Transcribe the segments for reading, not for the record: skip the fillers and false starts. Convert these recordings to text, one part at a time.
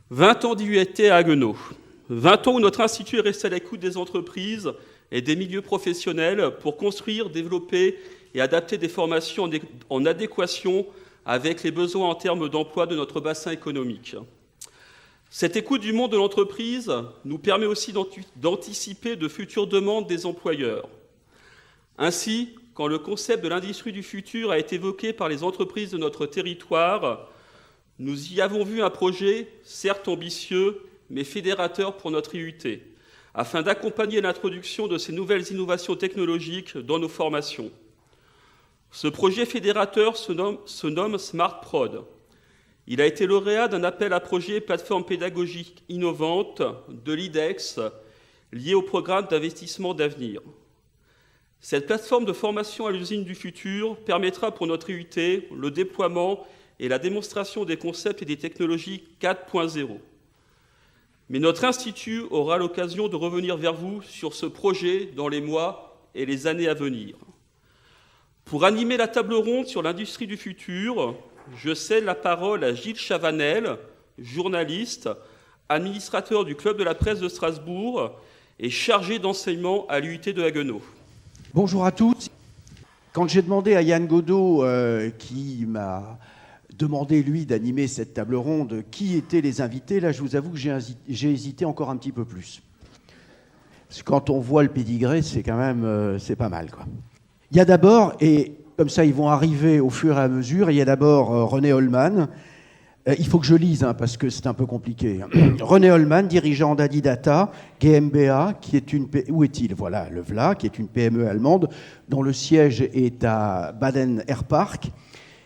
20 ans d'IUT à Haguenau. 20 ans où notre institut est resté à l'écoute des entreprises et des milieux professionnels pour construire, développer et adapter des formations en adéquation avec les besoins en termes d'emploi de notre bassin économique. Cette écoute du monde de l'entreprise nous permet aussi d'anticiper de futures demandes des employeurs. Ainsi, quand le concept de l'industrie du futur a été évoqué par les entreprises de notre territoire, nous y avons vu un projet, certes ambitieux, mais fédérateur pour notre IUT, afin d'accompagner l'introduction de ces nouvelles innovations technologiques dans nos formations. Ce projet fédérateur se nomme Smart Prod. Il a été lauréat d'un appel à projet plateforme pédagogique innovante de l'IDEX, lié au programme d'investissement d'avenir. Cette plateforme de formation à l'usine du futur permettra pour notre IUT le déploiement et la démonstration des concepts et des technologies 4.0. Mais notre institut aura l'occasion de revenir vers vous sur ce projet dans les mois et les années à venir. Pour animer la table ronde sur l'industrie du futur, je cède la parole à Gilles Chavanel, journaliste, administrateur du Club de la presse de Strasbourg et chargé d'enseignement à l'IUT de Haguenau. Bonjour à tous. Quand j'ai demandé à Yann Godot, qui m'a demandé, lui, d'animer cette table ronde, qui étaient les invités, là, je vous avoue que j'ai hésité encore un petit peu plus. Parce que quand on voit le pédigré, c'est quand même, c'est pas mal, quoi. Il y a d'abord, et comme ça, ils vont arriver au fur et à mesure, il y a d'abord René Holman. Il faut que je lise, hein, parce que c'est un peu compliqué. René Holman, dirigeant d'Adidata GmbH, qui est une... Où est-il ? Voilà, le VLA, qui est une PME allemande, dont le siège est à Baden-Erpark.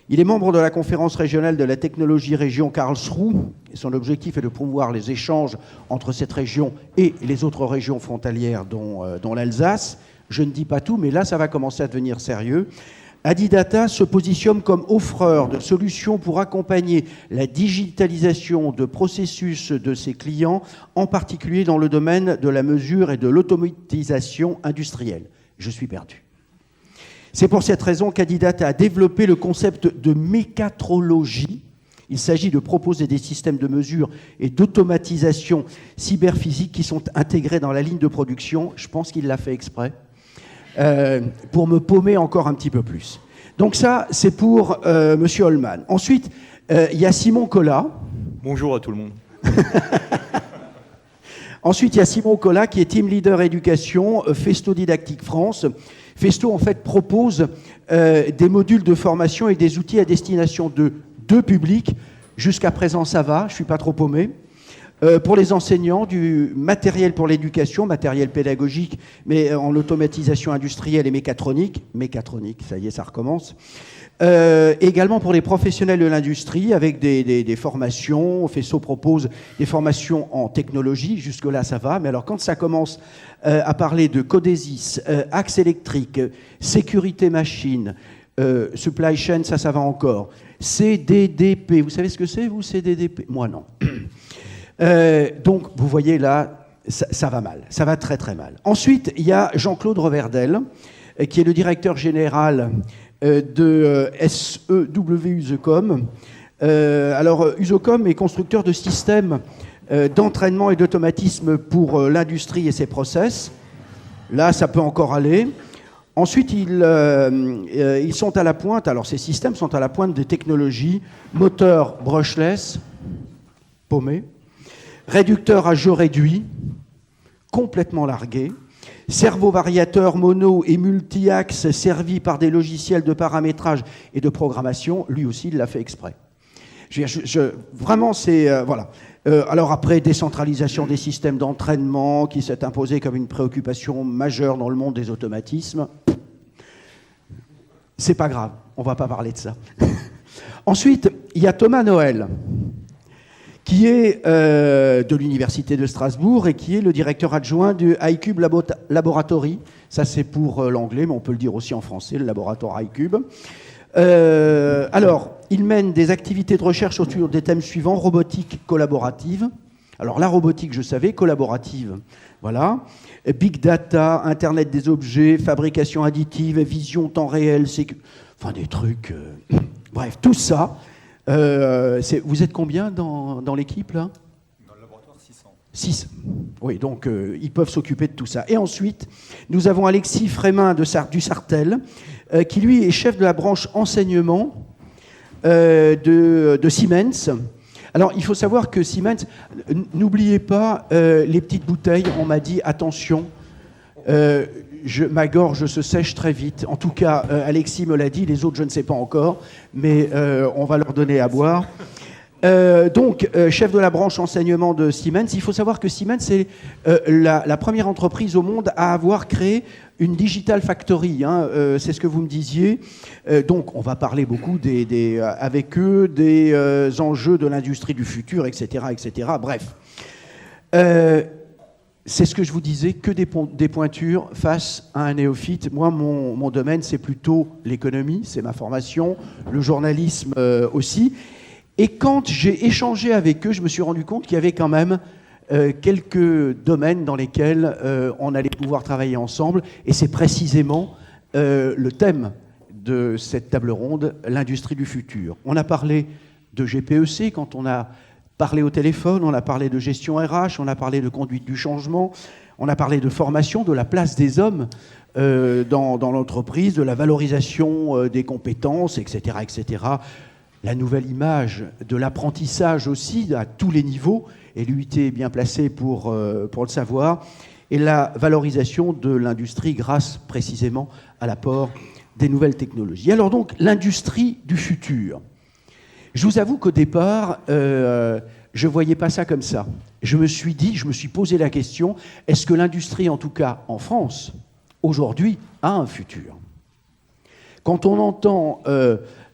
Il est membre de la conférence régionale de la technologie région Karlsruhe. Et son objectif est de promouvoir les échanges entre cette région et les autres régions frontalières, dont l'Alsace. Je ne dis pas tout, mais là, ça va commencer à devenir sérieux. Adidata se positionne comme offreur de solutions pour accompagner la digitalisation de processus de ses clients, en particulier dans le domaine de la mesure et de l'automatisation industrielle. Je suis perdu. C'est pour cette raison qu'Adidata a développé le concept de mécatrologie. Il s'agit de proposer des systèmes de mesure et d'automatisation cyberphysique qui sont intégrés dans la ligne de production. Je pense qu'il l'a fait exprès. Pour me paumer encore un petit peu plus. Donc ça, c'est pour Monsieur Holman. Ensuite, il y a Simon Collat. Bonjour à tout le monde. Ensuite, il y a Simon Collat qui est Team Leader Éducation, Festo Didactique France. Festo, en fait, propose des modules de formation et des outils à destination de deux publics. Jusqu'à présent, ça va, je ne suis pas trop paumé. Pour les enseignants, du matériel pour l'éducation, matériel pédagogique, mais en automatisation industrielle et mécatronique, ça y est, ça recommence. Également pour les professionnels de l'industrie, avec des formations. Festo propose des formations en technologie, jusque-là ça va, mais alors quand ça commence à parler de codésis, axe électrique, sécurité machine, supply chain, ça va encore. CDDP, vous savez ce que c'est, vous, CDDP ? Moi, non. Donc, vous voyez là, ça va mal, ça va très très mal. Ensuite, il y a Jean-Claude Reverdel, qui est le directeur général de SEW Usecom. Alors, Usecom est constructeur de systèmes d'entraînement et d'automatisme pour l'industrie et ses process. Là, ça peut encore aller. Ensuite, ils sont à la pointe, alors ces systèmes sont à la pointe des technologies moteur brushless, paumé, réducteur à jeu réduit, complètement largué, cerveau-variateur mono et multi-axe servi par des logiciels de paramétrage et de programmation, lui aussi, il l'a fait exprès. Vraiment, c'est... voilà. Alors après, décentralisation des systèmes d'entraînement qui s'est imposée comme une préoccupation majeure dans le monde des automatismes. C'est pas grave, on va pas parler de ça. Ensuite, il y a Thomas Noël, qui est de l'Université de Strasbourg et qui est le directeur adjoint du iCube Laboratory. Ça, c'est pour l'anglais, mais on peut le dire aussi en français, le laboratoire iCube. Alors, il mène des activités de recherche autour des thèmes suivants: robotique collaborative. Alors, la robotique, je savais, collaborative, voilà. Big data, Internet des objets, fabrication additive, vision temps réel, enfin des trucs... Bref, tout ça... vous êtes combien dans l'équipe, là ? 6. Oui, donc ils peuvent s'occuper de tout ça. Et ensuite, nous avons Alexis Frémin du Sartel, qui lui est chef de la branche enseignement de Siemens. Alors, il faut savoir que Siemens, n'oubliez pas les petites bouteilles, on m'a dit, attention, ma gorge se sèche très vite. En tout cas, Alexis me l'a dit, les autres, je ne sais pas encore, mais on va leur donner à boire. Donc, chef de la branche enseignement de Siemens, il faut savoir que Siemens est la première entreprise au monde à avoir créé une Digital Factory. C'est ce que vous me disiez. Donc, on va parler beaucoup avec eux des enjeux de l'industrie du futur, etc., etc. Bref. C'est ce que je vous disais, que des pointures face à un néophyte. Moi, mon domaine, c'est plutôt l'économie, c'est ma formation, le journalisme aussi. Et quand j'ai échangé avec eux, je me suis rendu compte qu'il y avait quand même quelques domaines dans lesquels on allait pouvoir travailler ensemble. Et c'est précisément le thème de cette table ronde, l'industrie du futur. On a parlé de GPEC quand on a parlé au téléphone, on a parlé de gestion RH, on a parlé de conduite du changement, on a parlé de formation, de la place des hommes dans l'entreprise, de la valorisation des compétences, etc., etc., la nouvelle image de l'apprentissage aussi à tous les niveaux, et l'UIT est bien placé pour le savoir, et la valorisation de l'industrie grâce précisément à l'apport des nouvelles technologies. Alors donc, l'industrie du futur. Je vous avoue qu'au départ, je ne voyais pas ça comme ça. Je me suis posé la question, est-ce que l'industrie, en tout cas en France, aujourd'hui, a un futur ? Quand on entend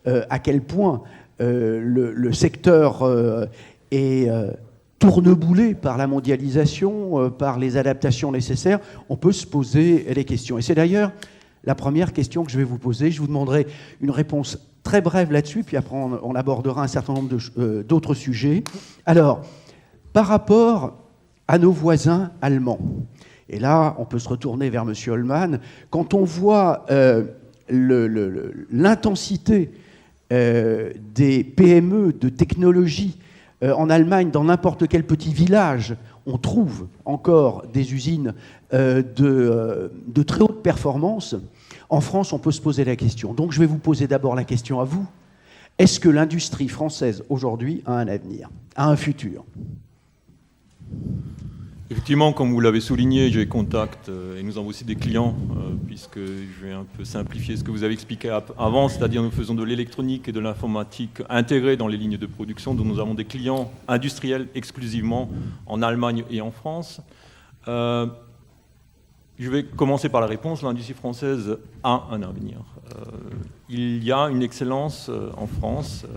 à quel point le secteur est tourneboulé par la mondialisation, par les adaptations nécessaires, on peut se poser les questions. Et c'est d'ailleurs la première question que je vais vous poser. Je vous demanderai une réponse très brève là-dessus, puis après on abordera un certain nombre d'autres sujets. Alors, par rapport à nos voisins allemands, et là on peut se retourner vers M. Hollmann, quand on voit l'intensité des PME de technologie en Allemagne, dans n'importe quel petit village, on trouve encore des usines de très haute performance. En France, on peut se poser la question. Donc je vais vous poser d'abord la question à vous. Est-ce que l'industrie française aujourd'hui a un avenir, a un futur ? Effectivement, comme vous l'avez souligné, j'ai contact et nous avons aussi des clients, puisque je vais un peu simplifier ce que vous avez expliqué avant, c'est-à-dire nous faisons de l'électronique et de l'informatique intégrées dans les lignes de production, dont nous avons des clients industriels exclusivement en Allemagne et en France. Je vais commencer par la réponse. L'industrie française a un avenir. Il y a une excellence en France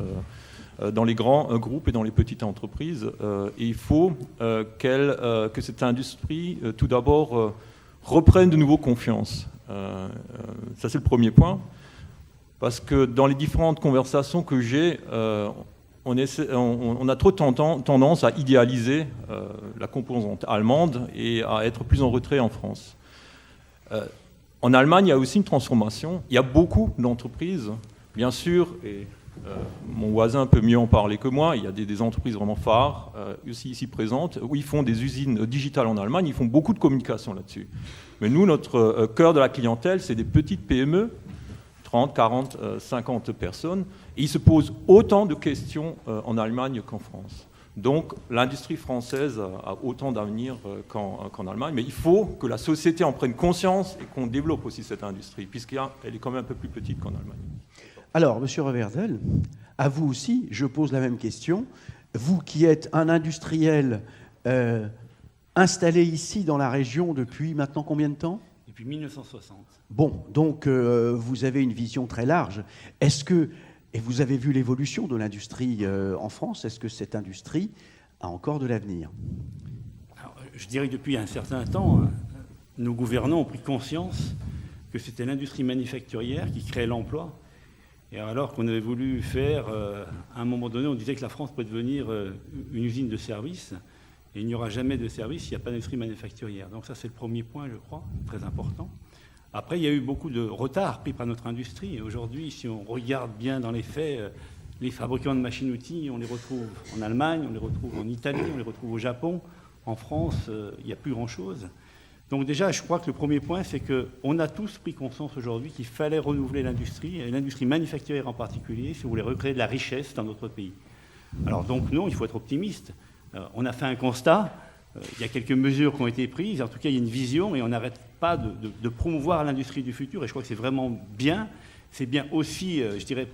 dans les grands groupes et dans les petites entreprises. Et il faut que cette industrie, tout d'abord, reprenne de nouveau confiance. Ça, c'est le premier point. Parce que dans les différentes conversations que j'ai, on a trop tendance à idéaliser la composante allemande et à être plus en retrait en France. En Allemagne, il y a aussi une transformation. Il y a beaucoup d'entreprises, bien sûr, et mon voisin peut mieux en parler que moi. Il y a des entreprises vraiment phares, aussi ici présentes, où ils font des usines digitales en Allemagne. Ils font beaucoup de communication là-dessus. Mais nous, notre cœur de la clientèle, c'est des petites PME, 30, 40, 50 personnes. Et ils se posent autant de questions en Allemagne qu'en France. Donc l'industrie française a autant d'avenir qu'en Allemagne, mais il faut que la société en prenne conscience et qu'on développe aussi cette industrie, puisqu'elle est quand même un peu plus petite qu'en Allemagne. Alors, Monsieur Reverdel, à vous aussi, je pose la même question. Vous qui êtes un industriel installé ici dans la région depuis maintenant combien de temps ? Depuis 1960. Bon, donc vous avez une vision très large. Est-ce que... Et vous avez vu l'évolution de l'industrie en France. Est-ce que cette industrie a encore de l'avenir ? Alors, je dirais que depuis un certain temps, nos gouvernants ont pris conscience que c'était l'industrie manufacturière qui créait l'emploi. Et alors qu'on avait voulu faire, à un moment donné, on disait que la France peut devenir une usine de services. Et il n'y aura jamais de service s'il n'y a pas d'industrie manufacturière. Donc ça, c'est le premier point, je crois, très important. Après, il y a eu beaucoup de retard pris par notre industrie. Et aujourd'hui, si on regarde bien dans les faits, les fabricants de machines-outils, on les retrouve en Allemagne, on les retrouve en Italie, on les retrouve au Japon, En France, il n'y a plus grand-chose. Donc déjà, je crois que le premier point, c'est qu'on a tous pris conscience aujourd'hui qu'il fallait renouveler l'industrie, et l'industrie manufacturière en particulier, si vous voulez recréer de la richesse dans notre pays. Alors donc non, il faut être optimiste. On a fait un constat, il y a quelques mesures qui ont été prises, en tout cas il y a une vision, et on n'arrête pas de promouvoir l'industrie du futur, et je crois que c'est vraiment bien. C'est bien aussi, je dirais,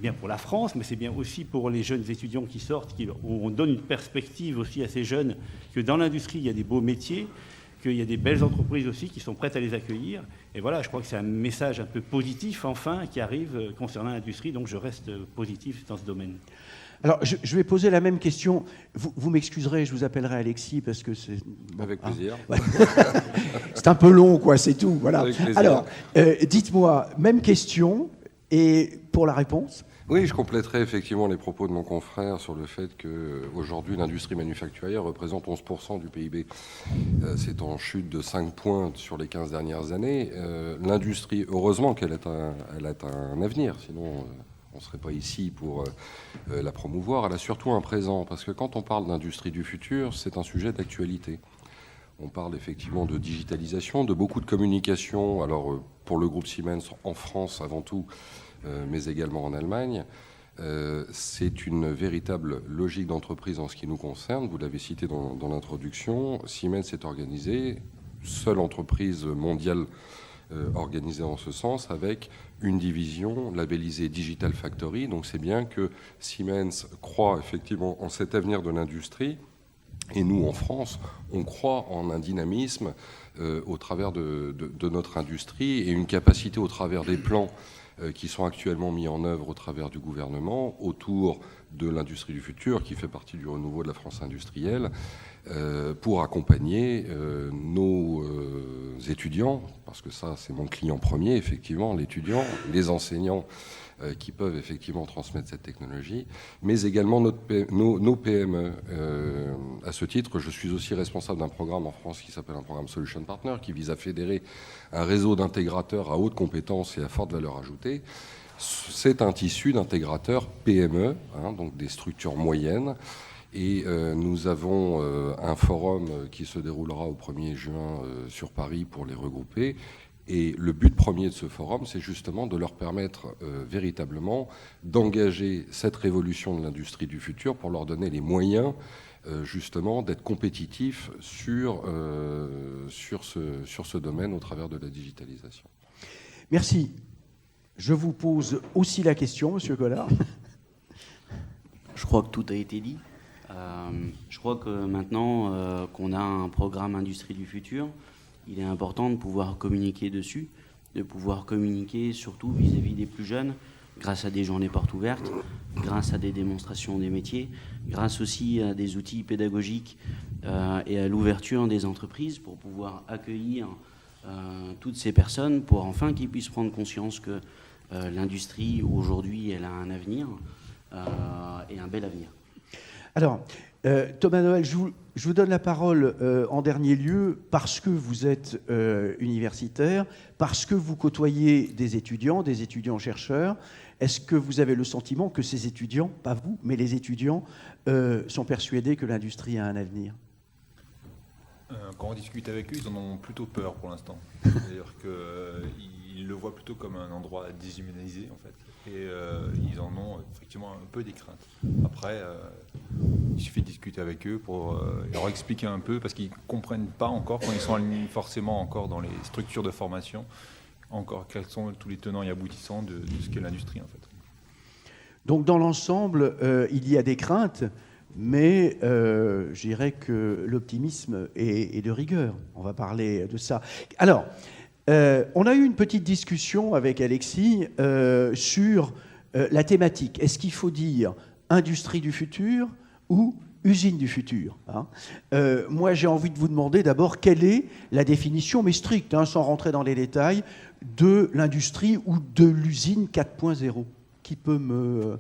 bien pour la France, mais c'est bien aussi pour les jeunes étudiants qui sortent, où on donne une perspective aussi à ces jeunes, que dans l'industrie, il y a des beaux métiers, qu'il y a des belles entreprises aussi qui sont prêtes à les accueillir. Et voilà, je crois que c'est un message un peu positif, enfin, qui arrive concernant l'industrie, donc je reste positif dans ce domaine. Alors, je vais poser la même question. Vous m'excuserez, je vous appellerai Alexis, parce que c'est... Bon, avec plaisir. Hein, ouais. C'est un peu long, quoi, c'est tout. Voilà. Avec plaisir. Alors, dites-moi, même question, et pour la réponse. Oui, je compléterai effectivement les propos de mon confrère sur le fait qu'aujourd'hui, l'industrie manufacturière représente 11% du PIB. C'est en chute de 5 points sur les 15 dernières années. L'industrie, heureusement qu'elle a un avenir, sinon on ne serait pas ici pour la promouvoir. Elle a surtout un présent, parce que quand on parle d'industrie du futur, c'est un sujet d'actualité. On parle effectivement de digitalisation, de beaucoup de communication, alors pour le groupe Siemens en France avant tout, mais également en Allemagne. C'est une véritable logique d'entreprise en ce qui nous concerne. Vous l'avez cité dans l'introduction. Siemens est organisée, seule entreprise mondiale organisée en ce sens, avec une division labellisée Digital Factory. Donc c'est bien que Siemens croit effectivement en cet avenir de l'industrie. Et nous, en France, on croit en un dynamisme au travers de notre industrie et une capacité au travers des plans qui sont actuellement mis en œuvre au travers du gouvernement autour de l'industrie du futur, qui fait partie du renouveau de la France industrielle, pour accompagner nos étudiants, parce que ça, c'est mon client premier, effectivement, l'étudiant, les enseignants qui peuvent effectivement transmettre cette technologie, mais également nos PME. À ce titre, je suis aussi responsable d'un programme en France qui s'appelle un programme Solution Partner, qui vise à fédérer un réseau d'intégrateurs à haute compétence et à forte valeur ajoutée. C'est un tissu d'intégrateurs PME, donc des structures moyennes. Et nous avons un forum qui se déroulera au 1er juin sur Paris pour les regrouper. Et le but premier de ce forum, c'est justement de leur permettre véritablement d'engager cette révolution de l'industrie du futur pour leur donner les moyens justement d'être compétitifs sur ce domaine au travers de la digitalisation. Merci. Je vous pose aussi la question, Monsieur Collard. Je crois que tout a été dit. Je crois que maintenant qu'on a un programme Industrie du futur, il est important de pouvoir communiquer dessus, de pouvoir communiquer surtout vis-à-vis des plus jeunes, grâce à des journées portes ouvertes, grâce à des démonstrations des métiers, grâce aussi à des outils pédagogiques et à l'ouverture des entreprises pour pouvoir accueillir toutes ces personnes pour enfin qu'ils puissent prendre conscience que l'industrie, aujourd'hui, elle a un avenir et un bel avenir. Alors, Thomas Noël, je vous donne la parole en dernier lieu parce que vous êtes universitaire, parce que vous côtoyez des étudiants-chercheurs. Est-ce que vous avez le sentiment que ces étudiants, pas vous, mais les étudiants, sont persuadés que l'industrie a un avenir ? Quand on discute avec eux, ils en ont plutôt peur pour l'instant. C'est-à-dire qu'ils le voient plutôt comme un endroit déshumanisé, en fait. Et ils en ont effectivement un peu des craintes. Après, il suffit de discuter avec eux pour leur expliquer un peu, parce qu'ils ne comprennent pas encore, quand ils sont forcément encore dans les structures de formation, encore quels sont tous les tenants et aboutissants de ce qu'est l'industrie, en fait. Donc, dans l'ensemble, il y a des craintes, mais je dirais que l'optimisme est de rigueur. On va parler de ça. Alors, on a eu une petite discussion avec Alexis sur la thématique. Est-ce qu'il faut dire industrie du futur ou usine du futur, moi, j'ai envie de vous demander d'abord quelle est la définition, mais stricte, sans rentrer dans les détails, de l'industrie ou de l'usine 4.0. Qui peut me...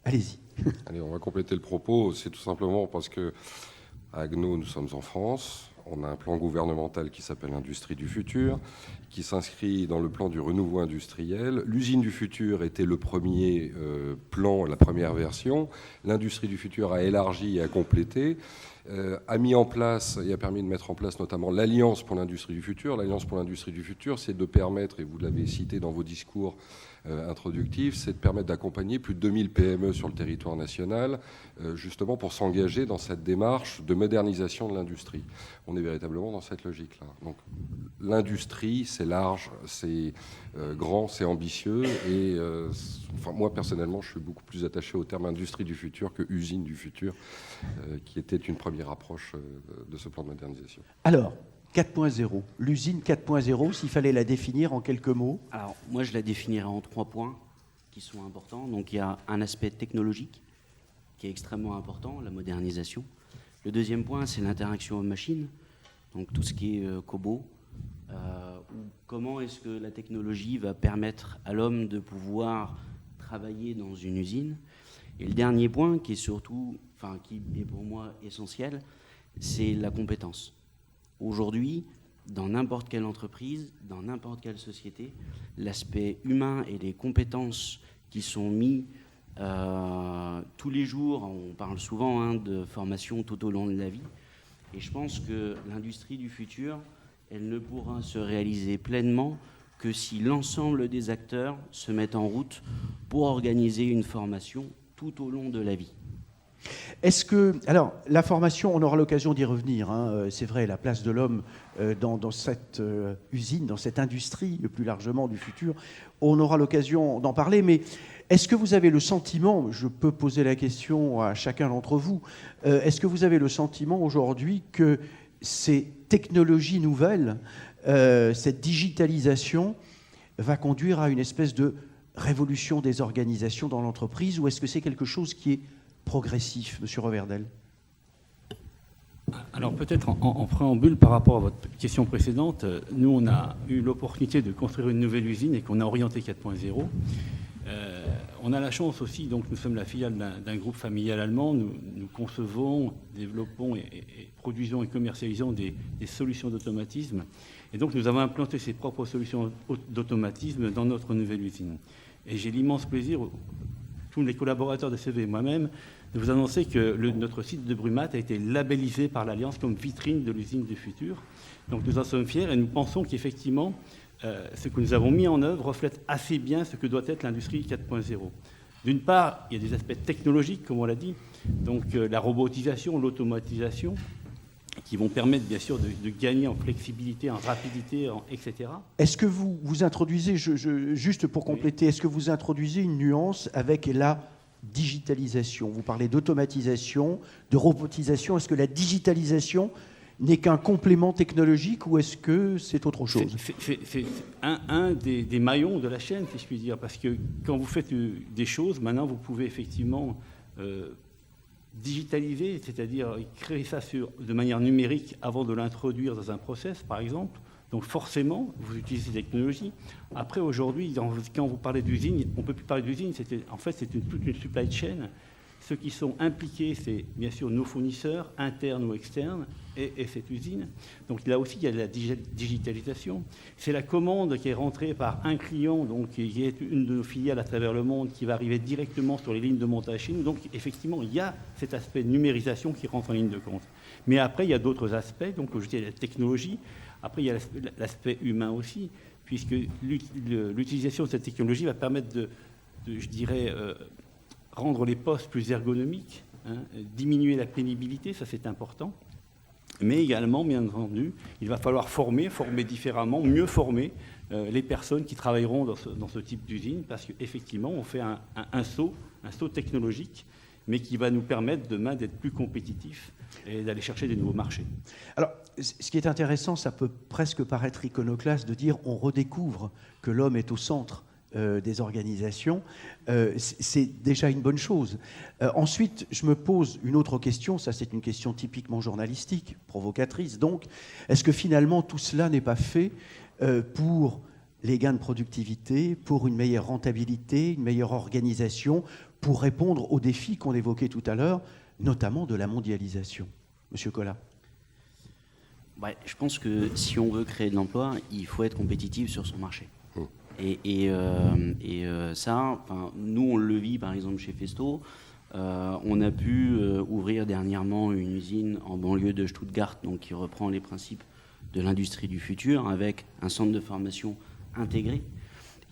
Allez-y. Allez, on va compléter le propos. C'est tout simplement parce que à Agno, nous sommes en France. On a un plan gouvernemental qui s'appelle Industrie du futur, qui s'inscrit dans le plan du renouveau industriel. L'usine du futur était le premier plan, la première version. L'industrie du futur a élargi et a complété. a mis en place et a permis de mettre en place notamment l'Alliance pour l'industrie du futur. L'Alliance pour l'industrie du futur, c'est de permettre, et vous l'avez cité dans vos discours introductifs, c'est de permettre d'accompagner plus de 2000 PME sur le territoire national, justement pour s'engager dans cette démarche de modernisation de l'industrie. On est véritablement dans cette logique-là. Donc l'industrie, c'est large, c'est grand, c'est ambitieux, et enfin, moi personnellement, je suis beaucoup plus attaché au terme industrie du futur que usine du futur, qui était une première approche de ce plan de modernisation. Alors, 4.0, l'usine 4.0, s'il fallait la définir en quelques mots. Alors, moi, je la définirais en 3 points qui sont importants. Donc, il y a un aspect technologique qui est extrêmement important, la modernisation. Le deuxième point, c'est l'interaction homme-machine, donc tout ce qui est cobo. Comment est-ce que la technologie va permettre à l'homme de pouvoir travailler dans une usine. Et le dernier point, qui est surtout, enfin, qui est pour moi essentiel, c'est la compétence. Aujourd'hui, dans n'importe quelle entreprise, dans n'importe quelle société, l'aspect humain et les compétences qui sont mis tous les jours, on parle souvent de formation tout au long de la vie, et je pense que l'industrie du futur, elle ne pourra se réaliser pleinement que si l'ensemble des acteurs se mettent en route pour organiser une formation tout au long de la vie. Est-ce que, alors, la formation, on aura l'occasion d'y revenir, c'est vrai, la place de l'homme dans cette usine, dans cette industrie, plus largement du futur, on aura l'occasion d'en parler, mais est-ce que vous avez le sentiment, je peux poser la question à chacun d'entre vous, est-ce que vous avez le sentiment aujourd'hui que ces technologies nouvelles, cette digitalisation va conduire à une espèce de révolution des organisations dans l'entreprise, ou est-ce que c'est quelque chose qui est progressif, Monsieur Reverdel? Alors peut-être en préambule par rapport à votre question précédente, nous on a eu l'opportunité de construire une nouvelle usine et qu'on a orienté 4.0. On a la chance aussi, donc nous sommes la filiale d'un groupe familial allemand, nous concevons, développons et produisons et commercialisons des solutions d'automatisme. Et donc nous avons implanté ces propres solutions d'automatisme dans notre nouvelle usine. Et j'ai l'immense plaisir, tous les collaborateurs de CV et moi-même, de vous annoncer que notre site de Brumat a été labellisé par l'Alliance comme vitrine de l'usine du futur. Donc nous en sommes fiers et nous pensons qu'effectivement, ce que nous avons mis en œuvre reflète assez bien ce que doit être l'industrie 4.0. D'une part, il y a des aspects technologiques, comme on l'a dit, donc la robotisation, l'automatisation, qui vont permettre bien sûr de gagner en flexibilité, en rapidité, etc. Est-ce que vous introduisez, juste pour compléter, est-ce que vous introduisez une nuance avec la digitalisation? Vous parlez d'automatisation, de robotisation. Est-ce que la digitalisation n'est qu'un complément technologique ou est-ce que c'est autre chose? C'est un des maillons de la chaîne, si je puis dire, parce que quand vous faites des choses, maintenant vous pouvez effectivement digitaliser, c'est-à-dire créer ça de manière numérique avant de l'introduire dans un process, par exemple. Donc forcément, vous utilisez ces technologies. Après, aujourd'hui, quand vous parlez d'usine, on ne peut plus parler d'usine, en fait, c'est toute une supply chain. Ceux qui sont impliqués, c'est bien sûr nos fournisseurs, internes ou externes, et cette usine. Donc là aussi, il y a de la digitalisation. C'est la commande qui est rentrée par un client, donc qui est une de nos filiales à travers le monde, qui va arriver directement sur les lignes de montage chez nous. Donc effectivement, il y a cet aspect de numérisation qui rentre en ligne de compte. Mais après, il y a d'autres aspects, donc je dis la technologie. Après, il y a l'aspect humain aussi, puisque l'utilisation de cette technologie va permettre je dirais, rendre les postes plus ergonomiques, diminuer la pénibilité, ça c'est important. Mais également, bien entendu, il va falloir former différemment, mieux former les personnes qui travailleront dans ce type d'usine, parce qu'effectivement, on fait un saut technologique, mais qui va nous permettre demain d'être plus compétitifs et d'aller chercher des nouveaux marchés. Alors, ce qui est intéressant, ça peut presque paraître iconoclaste de dire on redécouvre que l'homme est au centre des organisations, c'est déjà une bonne chose. Ensuite, je me pose une autre question, ça c'est une question typiquement journalistique, provocatrice donc, est-ce que finalement tout cela n'est pas fait pour les gains de productivité, pour une meilleure rentabilité, une meilleure organisation, pour répondre aux défis qu'on évoquait tout à l'heure, notamment de la mondialisation? Monsieur Collat. Ouais, je pense que si on veut créer de l'emploi, il faut être compétitif sur son marché. Et ça, nous on le vit par exemple chez Festo, On a pu ouvrir dernièrement une usine en banlieue de Stuttgart, donc qui reprend les principes de l'industrie du futur, avec un centre de formation intégré.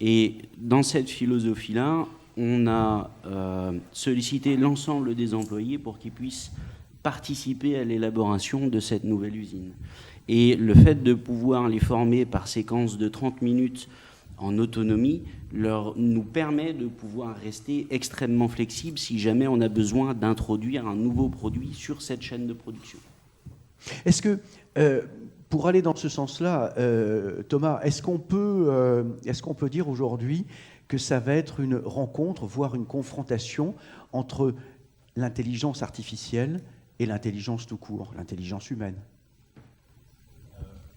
Et dans cette philosophie-là, on a sollicité l'ensemble des employés pour qu'ils puissent participer à l'élaboration de cette nouvelle usine. Et le fait de pouvoir les former par séquence de 30 minutes en autonomie nous permet de pouvoir rester extrêmement flexible si jamais on a besoin d'introduire un nouveau produit sur cette chaîne de production. Est-ce que, pour aller dans ce sens-là, Thomas, est-ce qu'on peut dire aujourd'hui que ça va être une rencontre, voire une confrontation entre l'intelligence artificielle et l'intelligence tout court, l'intelligence humaine?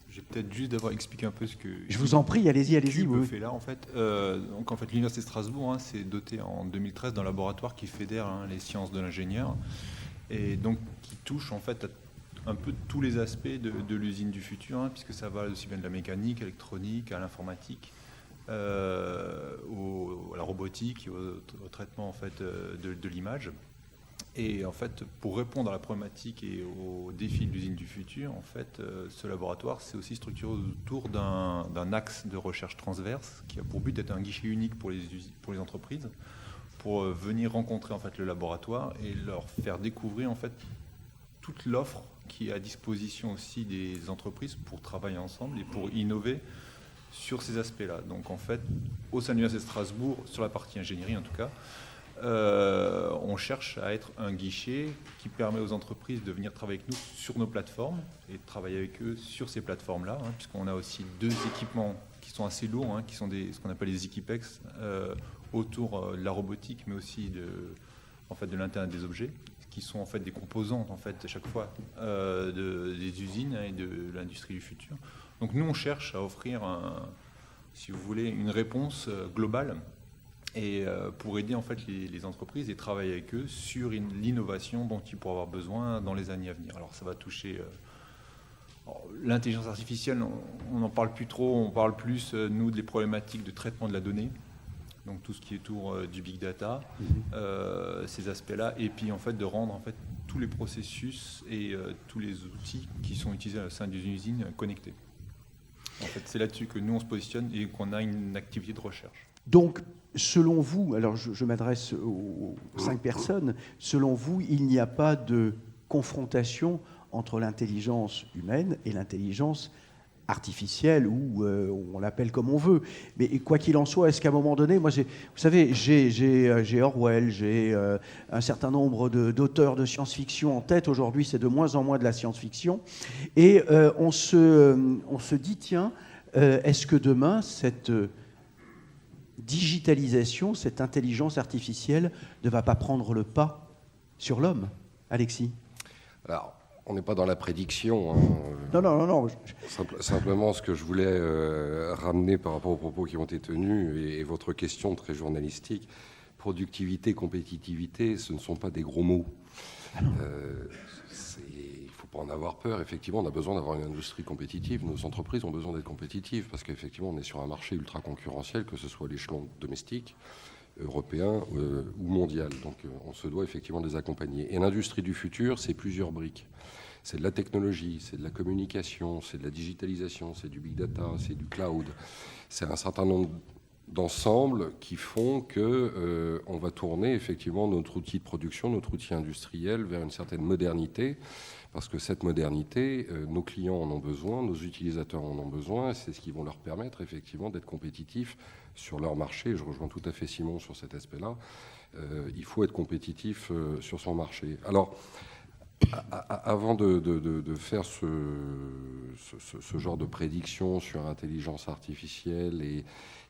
J'ai peut-être juste d'avoir expliqué un peu ce que... Je vous en prie, allez-y. Oui. Fait là, en fait. Donc, en fait, l'Université de Strasbourg s'est dotée en 2013 d'un laboratoire qui fédère les sciences de l'ingénieur et donc qui touche en fait à un peu tous les aspects de l'usine du futur, puisque ça va aussi bien de la mécanique, électronique, à l'informatique, à la robotique, au traitement en fait de l'image. Et en fait, pour répondre à la problématique et aux défis de l'usine du futur, en fait, ce laboratoire s'est aussi structuré autour d'un axe de recherche transverse qui a pour but d'être un guichet unique pour les entreprises, pour venir rencontrer en fait le laboratoire et leur faire découvrir en fait toute l'offre qui est à disposition aussi des entreprises pour travailler ensemble et pour innover sur ces aspects-là. Donc en fait, au sein de l'Université de Strasbourg, sur la partie ingénierie en tout cas, on cherche à être un guichet qui permet aux entreprises de venir travailler avec nous sur nos plateformes et de travailler avec eux sur ces plateformes-là, puisqu'on a aussi 2 équipements qui sont assez lourds, qui sont ce qu'on appelle les Equipex, autour de la robotique, mais aussi de l'Internet des objets, qui sont en fait des composants en fait à chaque fois des usines et de l'industrie du futur. Donc nous on cherche à offrir si vous voulez, une réponse globale et pour aider en fait les entreprises et travailler avec eux sur l'innovation dont ils pourront avoir besoin dans les années à venir. Alors ça va toucher l'intelligence artificielle, on n'en parle plus trop, on parle plus nous des problématiques de traitement de la donnée, donc tout ce qui est autour du big data, ces aspects-là, et puis en fait de rendre en fait tous les processus et tous les outils qui sont utilisés au sein d'une usine connectés. En fait, c'est là-dessus que nous on se positionne et qu'on a une activité de recherche. Donc, selon vous, alors je m'adresse aux 5 personnes, selon vous, il n'y a pas de confrontation entre l'intelligence humaine et l'intelligence artificielle, ou on l'appelle comme on veut. Mais quoi qu'il en soit, est-ce qu'à un moment donné, moi, vous savez, j'ai Orwell, j'ai un certain nombre d'auteurs de science-fiction en tête. Aujourd'hui, c'est de moins en moins de la science-fiction. Et on se dit, tiens, est-ce que demain, cette digitalisation, cette intelligence artificielle ne va pas prendre le pas sur l'homme? Alexis? Alors, on n'est pas dans la prédiction. Non. Simplement, ce que je voulais ramener par rapport aux propos qui ont été tenus et votre question très journalistique, productivité, compétitivité, ce ne sont pas des gros mots. Il ne faut pas en avoir peur. Effectivement, on a besoin d'avoir une industrie compétitive. Nos entreprises ont besoin d'être compétitives parce qu'effectivement, on est sur un marché ultra concurrentiel, que ce soit à l'échelon domestique, européen ou mondial. Donc, on se doit effectivement de les accompagner. Et l'industrie du futur, c'est plusieurs briques. C'est de la technologie, c'est de la communication, c'est de la digitalisation, c'est du big data, c'est du cloud. C'est un certain nombre d'ensembles qui font que on va tourner effectivement notre outil de production, notre outil industriel vers une certaine modernité, parce que cette modernité, nos clients en ont besoin, nos utilisateurs en ont besoin, et c'est ce qui va leur permettre effectivement d'être compétitifs sur leur marché. Je rejoins tout à fait Simon sur cet aspect-là. Il faut être compétitif sur son marché. Alors, avant de faire ce genre de prédiction sur intelligence artificielle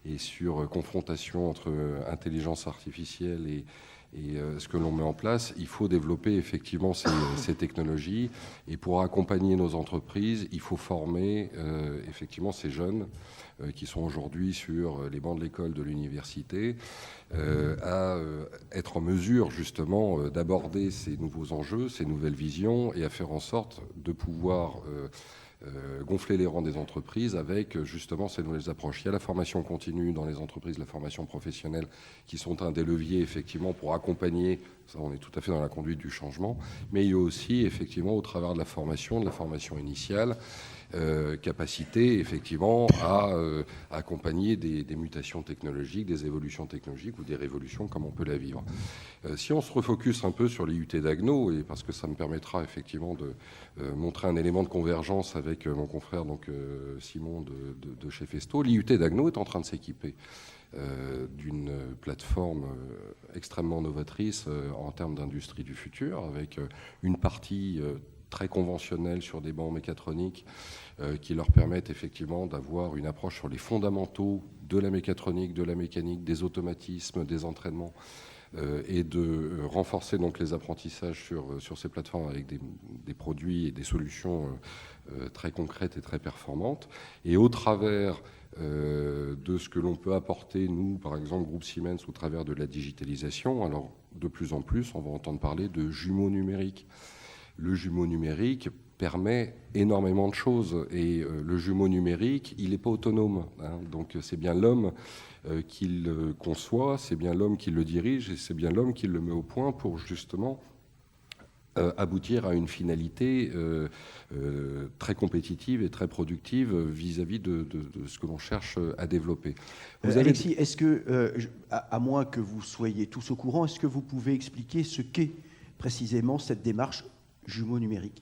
et sur confrontation entre intelligence artificielle et ce que l'on met en place, il faut développer effectivement ces technologies. Et pour accompagner nos entreprises, il faut former effectivement ces jeunes qui sont aujourd'hui sur les bancs de l'école, de l'université, à être en mesure justement d'aborder ces nouveaux enjeux, ces nouvelles visions, et à faire en sorte de pouvoir gonfler les rangs des entreprises avec justement ces nouvelles approches. Il y a la formation continue dans les entreprises, la formation professionnelle, qui sont un des leviers effectivement pour accompagner, ça on est tout à fait dans la conduite du changement, mais il y a aussi effectivement au travers de la formation initiale, capacité effectivement à accompagner des mutations technologiques, des évolutions technologiques ou des révolutions comme on peut la vivre. Si on se refocus un peu sur l'IUT d'Agno, et parce que ça me permettra effectivement de montrer un élément de convergence avec mon confrère donc, Simon de chez Festo, l'IUT d'Agno est en train de s'équiper d'une plateforme extrêmement novatrice en termes d'industrie du futur, avec une partie très conventionnelle sur des bancs mécatroniques qui leur permettent effectivement d'avoir une approche sur les fondamentaux de la mécatronique, de la mécanique, des automatismes, des entraînements, et de renforcer donc les apprentissages sur ces plateformes avec des produits et des solutions très concrètes et très performantes. Et au travers de ce que l'on peut apporter, nous, par exemple, groupe Siemens, au travers de la digitalisation, alors de plus en plus, on va entendre parler de jumeaux numériques. Le jumeau numérique permet énormément de choses, et le jumeau numérique, il n'est pas autonome, hein, donc c'est bien l'homme qui le conçoit, c'est bien l'homme qui le dirige, et c'est bien l'homme qui le met au point pour justement aboutir à une finalité très compétitive et très productive vis-à-vis de ce que l'on cherche à développer. Alexis, est-ce que, à moins que vous soyez tous au courant, est-ce que vous pouvez expliquer ce qu'est précisément cette démarche jumeau numérique?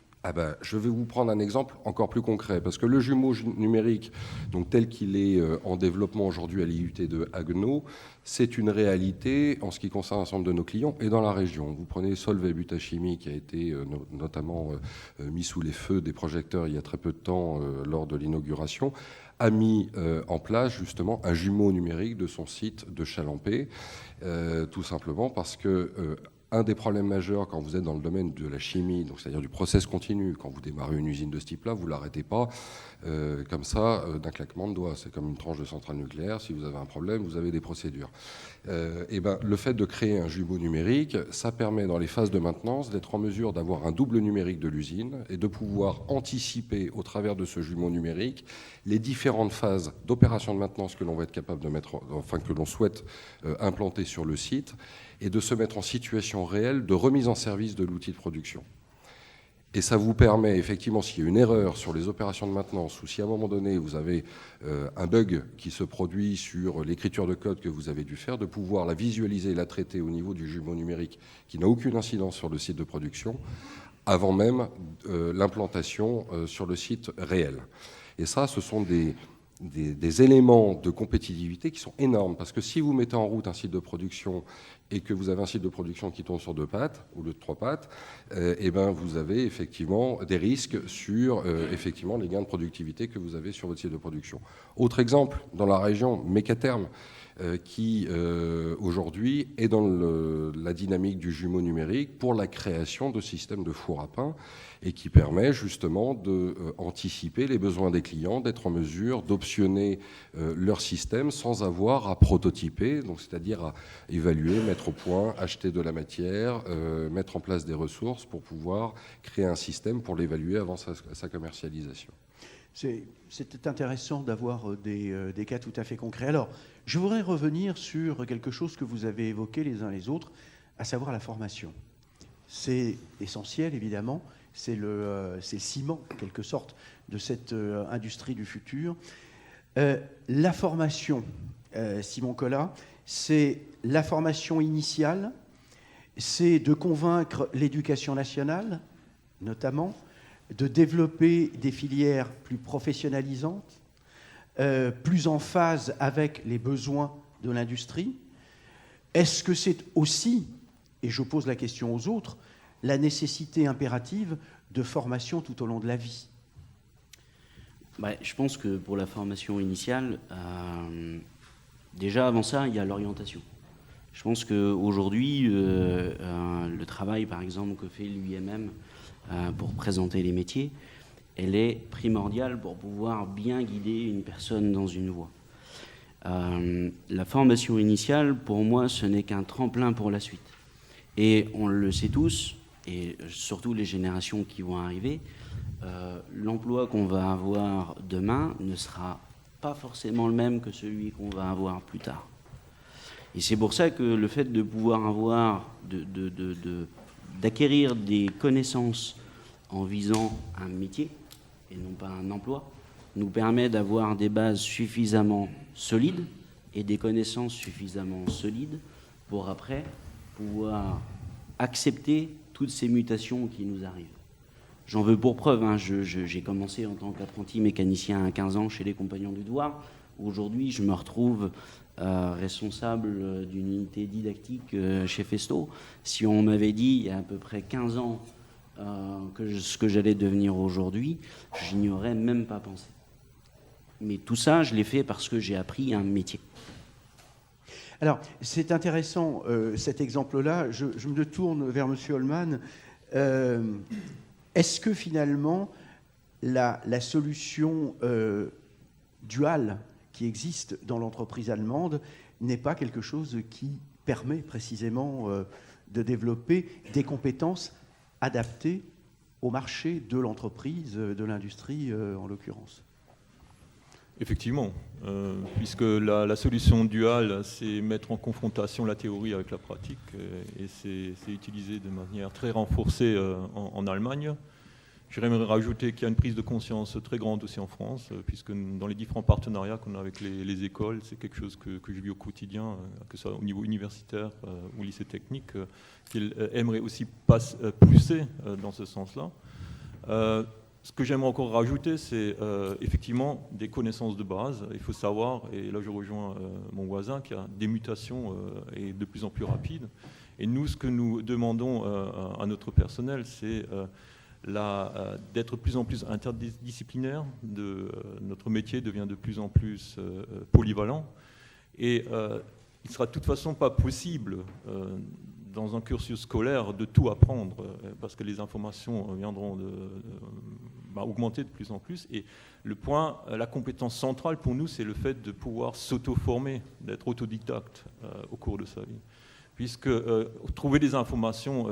Je vais vous prendre un exemple encore plus concret, parce que le jumeau numérique, donc tel qu'il est en développement aujourd'hui à l'IUT de Haguenau, c'est une réalité en ce qui concerne l'ensemble de nos clients et dans la région. Vous prenez Solvay Butachimie, qui a été notamment mis sous les feux des projecteurs il y a très peu de temps lors de l'inauguration, a mis en place justement un jumeau numérique de son site de Chalampé, tout simplement parce que un des problèmes majeurs quand vous êtes dans le domaine de la chimie, donc c'est-à-dire du process continu, quand vous démarrez une usine de ce type-là, vous ne l'arrêtez pas comme ça d'un claquement de doigts. C'est comme une tranche de centrale nucléaire. Si vous avez un problème, vous avez des procédures. Le fait de créer un jumeau numérique, ça permet dans les phases de maintenance d'être en mesure d'avoir un double numérique de l'usine et de pouvoir anticiper au travers de ce jumeau numérique les différentes phases d'opération de maintenance que l'on va être capable de mettre, enfin que l'on souhaite implanter sur le site, et de se mettre en situation réelle de remise en service de l'outil de production. Et ça vous permet, effectivement, s'il y a une erreur sur les opérations de maintenance, ou si à un moment donné vous avez un bug qui se produit sur l'écriture de code que vous avez dû faire, de pouvoir la visualiser et la traiter au niveau du jumeau numérique qui n'a aucune incidence sur le site de production, avant même l'implantation sur le site réel. Et ça, ce sont des éléments de compétitivité qui sont énormes, parce que si vous mettez en route un site de production et que vous avez un site de production qui tourne sur 2 pattes au lieu de 3 pattes, vous avez effectivement des risques sur effectivement les gains de productivité que vous avez sur votre site de production. Autre exemple, dans la région, Mécaterm, qui aujourd'hui est dans la dynamique du jumeau numérique pour la création de systèmes de four à pain, et qui permet justement d'anticiper les besoins des clients, d'être en mesure d'optionner leur système sans avoir à prototyper, donc c'est-à-dire à évaluer, mettre au point, acheter de la matière, mettre en place des ressources pour pouvoir créer un système pour l'évaluer avant sa commercialisation. C'était intéressant d'avoir des cas tout à fait concrets. Alors, je voudrais revenir sur quelque chose que vous avez évoqué les uns les autres, à savoir la formation. C'est essentiel, évidemment. C'est le ciment, en quelque sorte, de cette industrie du futur. La formation, Simon Collat, c'est la formation initiale, c'est de convaincre l'éducation nationale, notamment, de développer des filières plus professionnalisantes, plus en phase avec les besoins de l'industrie. Est-ce que c'est aussi, et je pose la question aux autres, la nécessité impérative de formation tout au long de la vie? Je pense que pour la formation initiale, déjà avant ça, il y a l'orientation. Je pense qu'aujourd'hui, le travail, par exemple, que fait l'UIMM pour présenter les métiers, elle est primordiale pour pouvoir bien guider une personne dans une voie. La formation initiale, pour moi, ce n'est qu'un tremplin pour la suite. Et on le sait tous, et surtout les générations qui vont arriver, l'emploi qu'on va avoir demain ne sera pas forcément le même que celui qu'on va avoir plus tard. Et c'est pour ça que le fait de pouvoir avoir, d'acquérir des connaissances en visant un métier et non pas un emploi, nous permet d'avoir des bases suffisamment solides et des connaissances suffisamment solides pour après pouvoir accepter toutes ces mutations qui nous arrivent. J'en veux pour preuve, hein, j'ai commencé en tant qu'apprenti mécanicien à 15 ans chez les Compagnons du Devoir. Aujourd'hui, je me retrouve responsable d'une unité didactique chez Festo. Si on m'avait dit il y a à peu près 15 ans ce que j'allais devenir aujourd'hui, je n'y aurais même pas pensé. Mais tout ça, je l'ai fait parce que j'ai appris un métier. Alors, c'est intéressant, cet exemple-là. Je me tourne vers M. Holman. Est-ce que finalement, la solution duale qui existe dans l'entreprise allemande n'est pas quelque chose qui permet précisément de développer des compétences adaptées au marché de l'entreprise, de l'industrie en l'occurrence? Effectivement, puisque la solution duale, c'est mettre en confrontation la théorie avec la pratique, et c'est utilisé de manière très renforcée en Allemagne. J'aimerais rajouter qu'il y a une prise de conscience très grande aussi en France, puisque dans les différents partenariats qu'on a avec les écoles, c'est quelque chose que je vis au quotidien, que ce soit au niveau universitaire ou lycée technique, qu'ils aimeraient aussi pousser dans ce sens-là. Ce que j'aimerais encore rajouter, c'est effectivement des connaissances de base. Il faut savoir, et là je rejoins mon voisin, qu'il y a des mutations et de plus en plus rapides. Et nous, ce que nous demandons à notre personnel, c'est d'être de plus en plus interdisciplinaire. Notre métier devient de plus en plus polyvalent. Et il ne sera de toute façon pas possible dans un cursus scolaire de tout apprendre, parce que les informations viendront augmenter de plus en plus. Et la compétence centrale pour nous, c'est le fait de pouvoir s'auto-former, d'être autodidacte au cours de sa vie. Puisque trouver des informations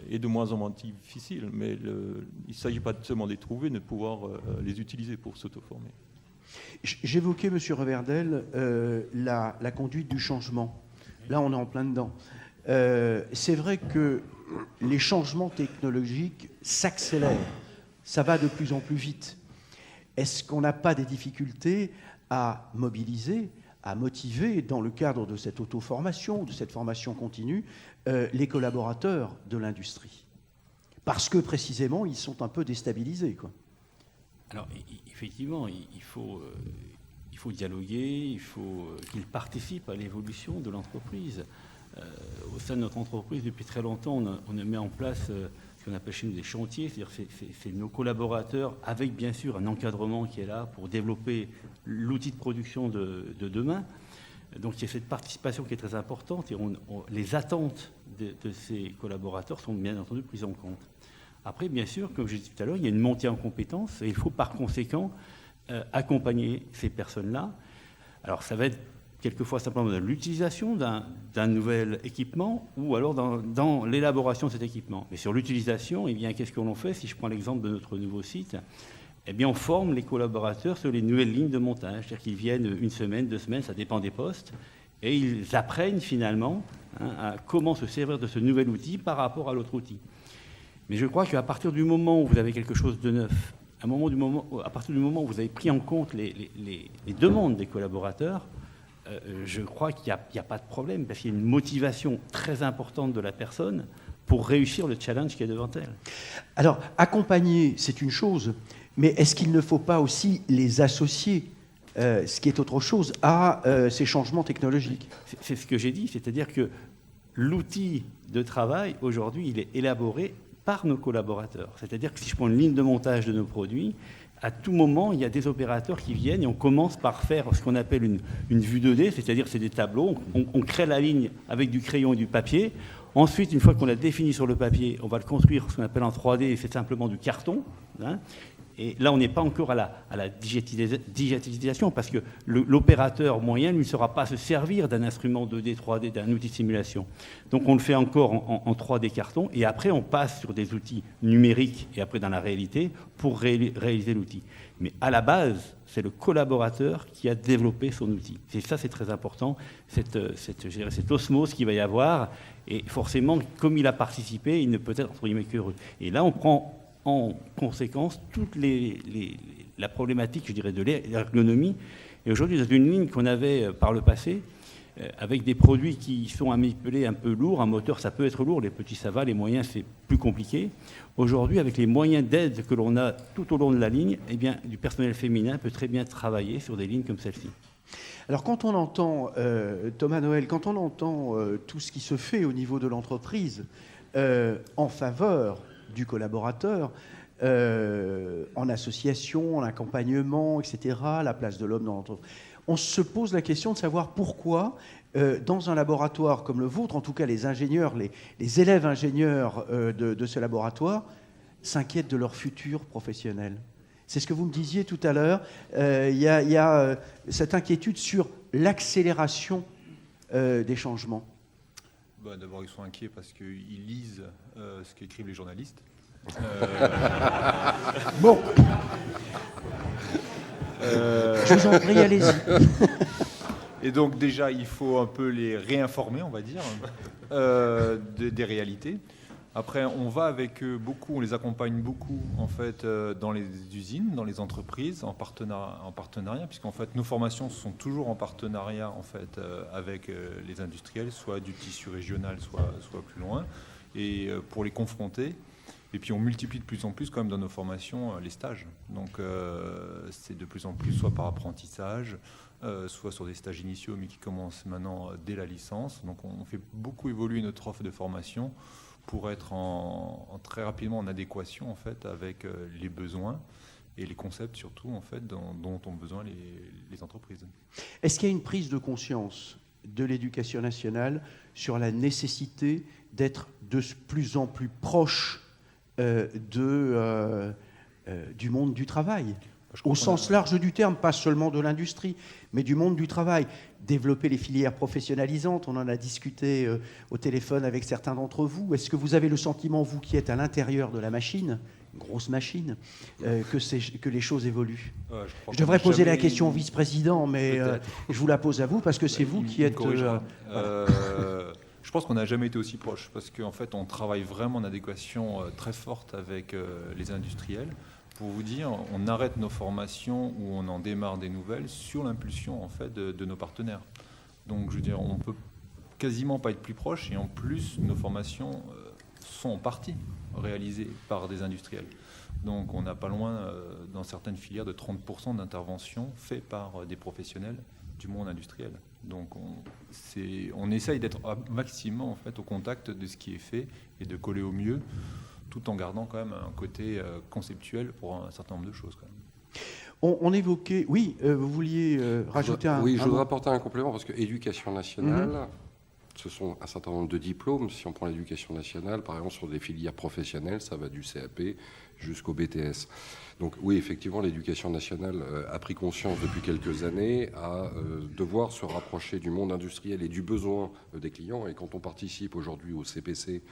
est de moins en moins difficile, mais il ne s'agit pas seulement de les trouver, mais de pouvoir les utiliser pour s'auto-former. J'évoquais, M. Reverdel, la conduite du changement. Là, on est en plein dedans. C'est vrai que les changements technologiques s'accélèrent. Ça va de plus en plus vite. Est-ce qu'on n'a pas des difficultés à mobiliser, à motiver, dans le cadre de cette auto-formation, de cette formation continue, les collaborateurs de l'industrie? Parce que, précisément, ils sont un peu déstabilisés, quoi. Alors, effectivement, il faut dialoguer, il faut qu'ils participent à l'évolution de l'entreprise. Au sein de notre entreprise, depuis très longtemps, on met en place ce qu'on appelle chez nous des chantiers, c'est-à-dire c'est nos collaborateurs, avec bien sûr un encadrement qui est là pour développer l'outil de production de demain. Donc il y a cette participation qui est très importante et les attentes de ces collaborateurs sont bien entendu prises en compte. Après, bien sûr, comme je disais tout à l'heure, il y a une montée en compétences et il faut par conséquent accompagner ces personnes-là. Alors ça va être quelquefois simplement de l'utilisation d'un nouvel équipement ou alors dans l'élaboration de cet équipement. Mais sur l'utilisation, eh bien, qu'est-ce que l'on fait? Si je prends l'exemple de notre nouveau site, eh bien, on forme les collaborateurs sur les nouvelles lignes de montage. C'est-à-dire qu'ils viennent une semaine, 2 semaines, ça dépend des postes, et ils apprennent finalement à comment se servir de ce nouvel outil par rapport à l'autre outil. Mais je crois qu'à partir du moment où vous avez quelque chose de neuf, à partir du moment où vous avez pris en compte les demandes des collaborateurs, je crois qu'il n'y a pas de problème, parce qu'il y a une motivation très importante de la personne pour réussir le challenge qui est devant elle. Alors, accompagner, c'est une chose, mais est-ce qu'il ne faut pas aussi les associer, ce qui est autre chose, à ces changements technologiques? C'est ce que j'ai dit, c'est-à-dire que l'outil de travail, aujourd'hui, il est élaboré par nos collaborateurs. C'est-à-dire que si je prends une ligne de montage de nos produits, à tout moment, il y a des opérateurs qui viennent et on commence par faire ce qu'on appelle une vue 2D, c'est-à-dire c'est des tableaux. On crée la ligne avec du crayon et du papier. Ensuite, une fois qu'on l'a défini sur le papier, on va le construire ce qu'on appelle en 3D, et c'est simplement du carton. Et là, on n'est pas encore à la digitalisation, parce que l'opérateur moyen ne saura pas se servir d'un instrument 2D, 3D, d'un outil de simulation. Donc on le fait encore en 3D carton, et après on passe sur des outils numériques, et après dans la réalité, pour réaliser l'outil. Mais à la base, c'est le collaborateur qui a développé son outil. Et ça, c'est très important, cette osmose qu'il va y avoir. Et forcément, comme il a participé, il ne peut être, entre guillemets, qu'heureux. Et là, on prend en conséquence toute la problématique, je dirais, de l'ergonomie. Et aujourd'hui, dans une ligne qu'on avait par le passé, avec des produits qui sont manipulés un peu lourds, un moteur, ça peut être lourd, les petits, ça va, les moyens, c'est plus compliqué. Aujourd'hui, avec les moyens d'aide que l'on a tout au long de la ligne, eh bien, du personnel féminin peut très bien travailler sur des lignes comme celle-ci. Alors quand on entend, Thomas Noël, quand on entend tout ce qui se fait au niveau de l'entreprise en faveur du collaborateur, en association, en accompagnement, etc., la place de l'homme dans l'entreprise, on se pose la question de savoir pourquoi, dans un laboratoire comme le vôtre, en tout cas les ingénieurs, les élèves ingénieurs de ce laboratoire, s'inquiètent de leur futur professionnel. C'est ce que vous me disiez tout à l'heure. Il y a cette inquiétude sur l'accélération des changements. D'abord, ils sont inquiets parce qu'ils lisent ce qu'écrivent les journalistes. Bon. Je vous en prie, allez-y. Et donc déjà, il faut un peu les réinformer, on va dire, des réalités. Après, on va avec eux beaucoup, on les accompagne beaucoup en fait dans les usines, dans les entreprises, en partenariat, puisqu'en fait nos formations sont toujours en partenariat en fait avec les industriels, soit du tissu régional, soit plus loin, et pour les confronter. Et puis on multiplie de plus en plus quand même dans nos formations les stages. Donc c'est de plus en plus soit par apprentissage, soit sur des stages initiaux, mais qui commencent maintenant dès la licence. Donc on fait beaucoup évoluer notre offre de formation pour être très rapidement en adéquation en fait avec les besoins et les concepts surtout en fait dont ont besoin les entreprises. Est-ce qu'il y a une prise de conscience de l'éducation nationale sur la nécessité d'être de plus en plus proche du monde du travail, au sens large du terme, pas seulement de l'industrie, mais du monde du travail. Développer les filières professionnalisantes, on en a discuté au téléphone avec certains d'entre vous. Est-ce que vous avez le sentiment, vous qui êtes à l'intérieur de la machine, une grosse machine, que les choses évoluent? Je devrais poser la question au vice-président, mais je vous la pose à vous parce que c'est vous qui êtes... Je pense qu'on n'a jamais été aussi proche parce qu'en fait, on travaille vraiment en adéquation très forte avec les industriels. Pour vous dire, on arrête nos formations ou on en démarre des nouvelles sur l'impulsion en fait de nos partenaires. Donc, je veux dire, on peut quasiment pas être plus proche et en plus, nos formations sont en partie réalisées par des industriels. Donc, on n'a pas loin, dans certaines filières, de 30% d'interventions faites par des professionnels du monde industriel. Donc on essaye d'être au maximum en fait, au contact de ce qui est fait et de coller au mieux, tout en gardant quand même un côté conceptuel pour un certain nombre de choses. Quand même. On évoquait... Oui, vous vouliez rajouter un... Oui, je voudrais apporter un complément parce que éducation nationale, ce sont un certain nombre de diplômes. Si on prend l'éducation nationale, par exemple, sur des filières professionnelles, ça va du CAP jusqu'au BTS. Donc oui, effectivement, l'éducation nationale a pris conscience depuis quelques années à devoir se rapprocher du monde industriel et du besoin des clients. Et quand on participe aujourd'hui au CPC,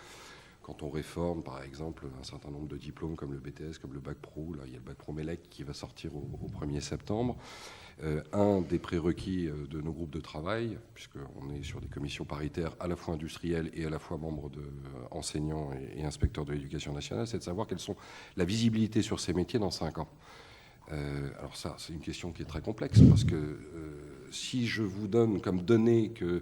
quand on réforme, par exemple, un certain nombre de diplômes comme le BTS, comme le Bac Pro, là, il y a le Bac Pro MELEC qui va sortir au 1er septembre. Un des prérequis de nos groupes de travail, puisqu'on est sur des commissions paritaires à la fois industrielles et à la fois membres enseignants et inspecteurs de l'éducation nationale, c'est de savoir quelles sont la visibilité sur ces métiers dans 5 ans. Alors ça, c'est une question qui est très complexe, parce que si je vous donne comme donnée que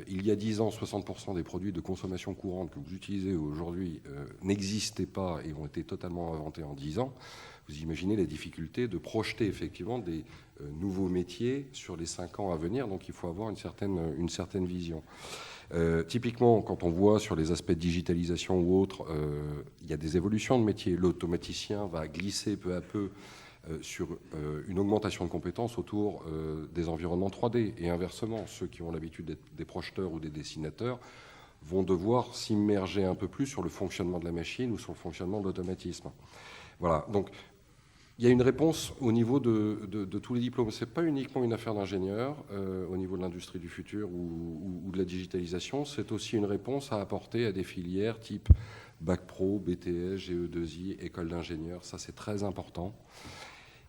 il y a 10 ans, 60% des produits de consommation courante que vous utilisez aujourd'hui n'existaient pas et ont été totalement inventés en 10 ans, vous imaginez la difficulté de projeter effectivement des nouveaux métiers sur les 5 ans à venir. Donc il faut avoir une certaine vision. Typiquement, quand on voit sur les aspects de digitalisation ou autres, il y a des évolutions de métiers. L'automaticien va glisser peu à peu sur une augmentation de compétences autour des environnements 3D. Et inversement, ceux qui ont l'habitude d'être des projeteurs ou des dessinateurs vont devoir s'immerger un peu plus sur le fonctionnement de la machine ou sur le fonctionnement de l'automatisme. Voilà, donc Il y a une réponse au niveau de tous les diplômes. Ce n'est pas uniquement une affaire d'ingénieur au niveau de l'industrie du futur ou de la digitalisation. C'est aussi une réponse à apporter à des filières type Bac Pro, BTS, GE2I, école d'ingénieur. Ça, c'est très important.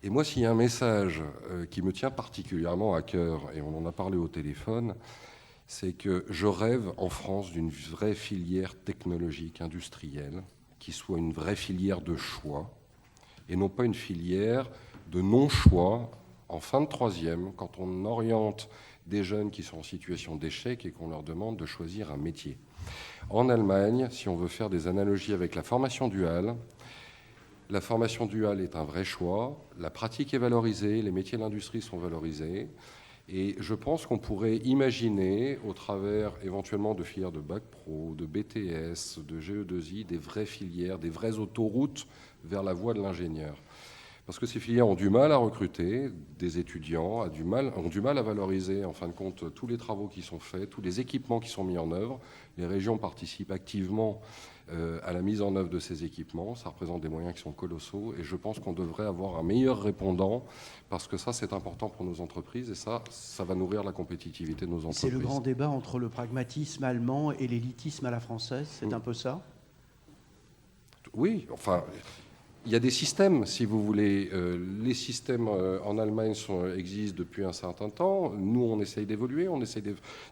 Et moi, s'il y a un message qui me tient particulièrement à cœur, et on en a parlé au téléphone, c'est que je rêve en France d'une vraie filière technologique, industrielle, qui soit une vraie filière de choix, et non pas une filière de non-choix en fin de troisième, quand on oriente des jeunes qui sont en situation d'échec et qu'on leur demande de choisir un métier. En Allemagne, si on veut faire des analogies avec la formation duale est un vrai choix, la pratique est valorisée, les métiers de l'industrie sont valorisés, et je pense qu'on pourrait imaginer, au travers éventuellement de filières de Bac Pro, de BTS, de GE2I, des vraies filières, des vraies autoroutes vers la voie de l'ingénieur. Parce que ces filières ont du mal à recruter des étudiants, ont du mal à valoriser, en fin de compte, tous les travaux qui sont faits, tous les équipements qui sont mis en œuvre. Les régions participent activement à la mise en œuvre de ces équipements. Ça représente des moyens qui sont colossaux. Et je pense qu'on devrait avoir un meilleur répondant, parce que ça, c'est important pour nos entreprises. Et ça va nourrir la compétitivité de nos entreprises. C'est le grand débat entre le pragmatisme allemand et l'élitisme à la française. C'est un peu ça ? Oui, enfin... Il y a des systèmes, si vous voulez. Les systèmes en Allemagne existent depuis un certain temps. Nous, on essaye d'évoluer. On essaye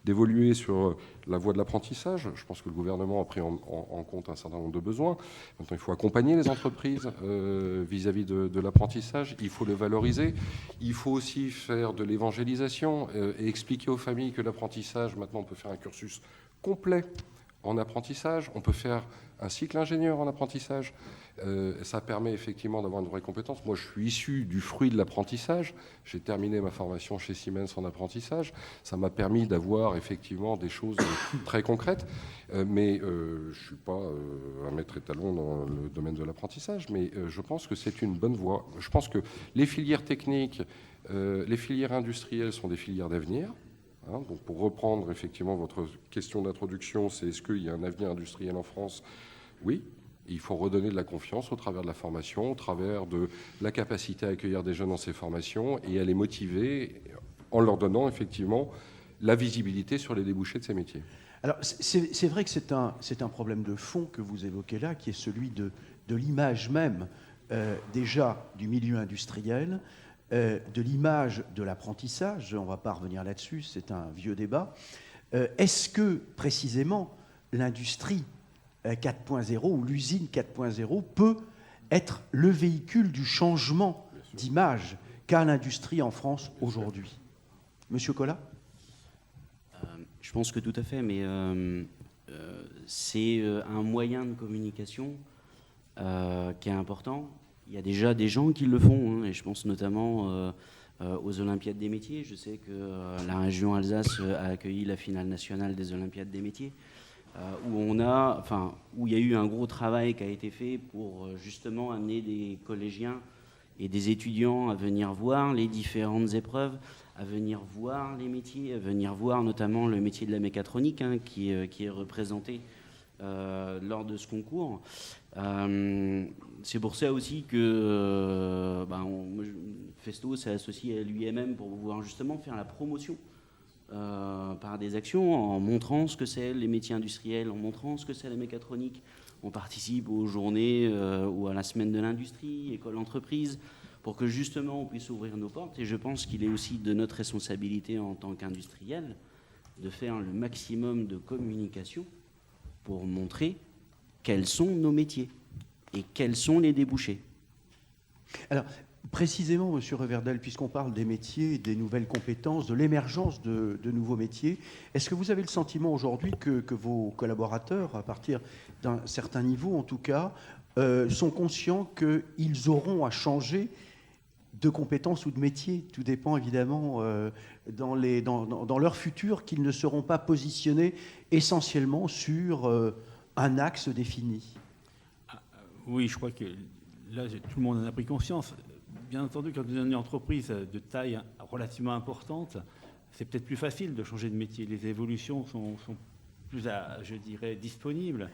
d'évoluer sur la voie de l'apprentissage. Je pense que le gouvernement a pris en compte un certain nombre de besoins. Maintenant, il faut accompagner les entreprises vis-à-vis de l'apprentissage. Il faut le valoriser. Il faut aussi faire de l'évangélisation et expliquer aux familles que l'apprentissage, maintenant, on peut faire un cursus complet en apprentissage. On peut faire un cycle ingénieur en apprentissage. Ça permet effectivement d'avoir une vraie compétence. Moi, je suis issu du fruit de l'apprentissage. J'ai terminé ma formation chez Siemens en apprentissage. Ça m'a permis d'avoir effectivement des choses très concrètes. Mais je ne suis pas un maître étalon dans le domaine de l'apprentissage. Mais je pense que c'est une bonne voie. Je pense que les filières techniques, les filières industrielles sont des filières d'avenir. Donc pour reprendre effectivement votre question d'introduction, c'est est-ce qu'il y a un avenir industriel en France ? Oui. Il faut redonner de la confiance au travers de la formation, au travers de la capacité à accueillir des jeunes dans ces formations et à les motiver en leur donnant effectivement la visibilité sur les débouchés de ces métiers. Alors c'est vrai que c'est un problème de fond que vous évoquez là, qui est celui de l'image même déjà du milieu industriel, de l'image de l'apprentissage. On ne va pas revenir là-dessus, c'est un vieux débat. Est-ce que précisément l'industrie 4.0 ou l'usine 4.0 peut être le véhicule du changement d'image qu'a l'industrie en France aujourd'hui ? Monsieur Collat ? Je pense que tout à fait, mais c'est un moyen de communication qui est important. Il y a déjà des gens qui le font, et je pense notamment aux Olympiades des métiers. Je sais que la région Alsace a accueilli la finale nationale des Olympiades des métiers. Où il y a eu un gros travail qui a été fait pour justement amener des collégiens et des étudiants à venir voir les différentes épreuves, à venir voir les métiers, à venir voir notamment le métier de la mécatronique qui est représenté lors de ce concours. C'est pour ça aussi que Festo s'est associé à l'UIMM pour pouvoir justement faire la promotion par des actions, en montrant ce que c'est les métiers industriels, en montrant ce que c'est la mécatronique. On participe aux journées ou à la semaine de l'industrie, école entreprise, pour que justement on puisse ouvrir nos portes. Et je pense qu'il est aussi de notre responsabilité en tant qu'industriel de faire le maximum de communication pour montrer quels sont nos métiers et quels sont les débouchés. Alors, précisément, M. Reverdel, puisqu'on parle des métiers, des nouvelles compétences, de l'émergence de nouveaux métiers, est-ce que vous avez le sentiment aujourd'hui que vos collaborateurs, à partir d'un certain niveau en tout cas, sont conscients qu'ils auront à changer de compétences ou de métiers? Tout dépend évidemment dans leur futur, qu'ils ne seront pas positionnés essentiellement sur un axe défini. Oui, je crois que là, tout le monde en a pris conscience. Bien entendu, quand on est une entreprise de taille relativement importante, c'est peut-être plus facile de changer de métier. Les évolutions sont plus, je dirais, disponibles.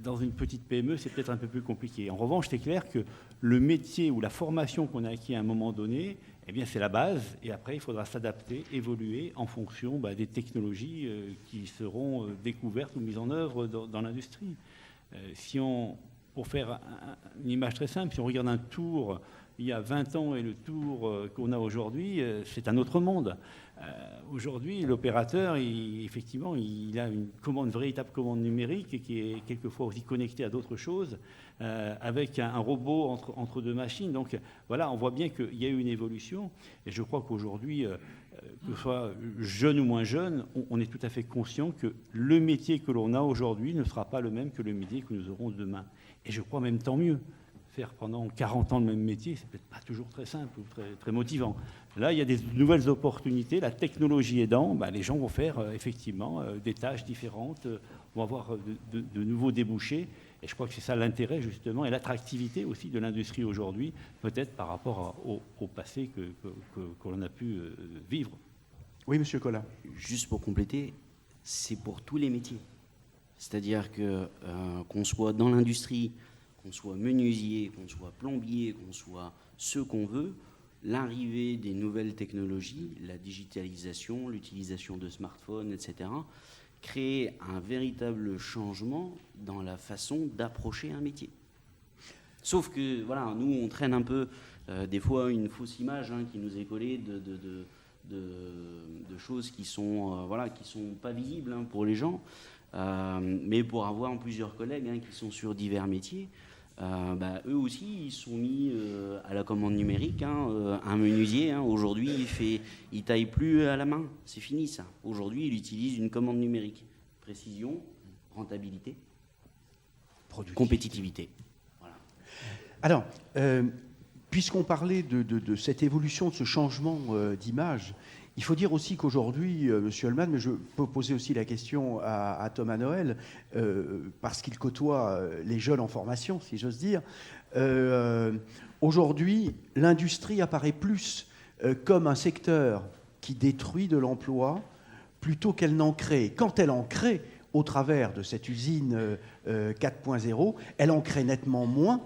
Dans une petite PME, c'est peut-être un peu plus compliqué. En revanche, c'est clair que le métier ou la formation qu'on a acquis à un moment donné, eh bien, c'est la base. Et après, il faudra s'adapter, évoluer en fonction des technologies qui seront découvertes ou mises en œuvre dans l'industrie. Pour faire une image très simple, si on regarde un tour il y a 20 ans et le tour qu'on a aujourd'hui, c'est un autre monde. Aujourd'hui, l'opérateur, effectivement, il a une véritable commande numérique qui est quelquefois aussi connectée à d'autres choses, avec un robot entre deux machines. Donc voilà, on voit bien qu'il y a eu une évolution. Et je crois qu'aujourd'hui, que ce soit jeune ou moins jeune, on est tout à fait conscient que le métier que l'on a aujourd'hui ne sera pas le même que le métier que nous aurons demain. Et je crois même tant mieux. Faire pendant 40 ans le même métier, c'est peut-être pas toujours très simple ou très motivant. Là, il y a des nouvelles opportunités. La technologie aidant, les gens vont faire effectivement des tâches différentes, vont avoir de nouveaux débouchés. Et je crois que c'est ça l'intérêt, justement, et l'attractivité aussi de l'industrie aujourd'hui, peut-être par rapport au passé que l'on a pu vivre. Oui, Monsieur Collat. Juste pour compléter, c'est pour tous les métiers. C'est-à-dire qu'on soit dans l'industrie, qu'on soit menuisier, qu'on soit plombier, qu'on soit ce qu'on veut, l'arrivée des nouvelles technologies, la digitalisation, l'utilisation de smartphones, etc., crée un véritable changement dans la façon d'approcher un métier. Sauf que, voilà, nous, on traîne un peu, des fois, une fausse image qui nous est collée de choses qui sont pas visibles pour les gens. Mais pour avoir plusieurs collègues qui sont sur divers métiers, eux aussi, ils sont mis à la commande numérique. Un menuisier, aujourd'hui, il taille plus à la main. C'est fini, ça. Aujourd'hui, il utilise une commande numérique. Précision, rentabilité, compétitivité. Voilà. Alors, puisqu'on parlait de cette évolution, de ce changement d'image, il faut dire aussi qu'aujourd'hui, Monsieur Holman, mais je peux poser aussi la question à Thomas Noël, parce qu'il côtoie les jeunes en formation, si j'ose dire. Aujourd'hui, l'industrie apparaît plus comme un secteur qui détruit de l'emploi plutôt qu'elle n'en crée. Quand elle en crée, au travers de cette usine 4.0, elle en crée nettement moins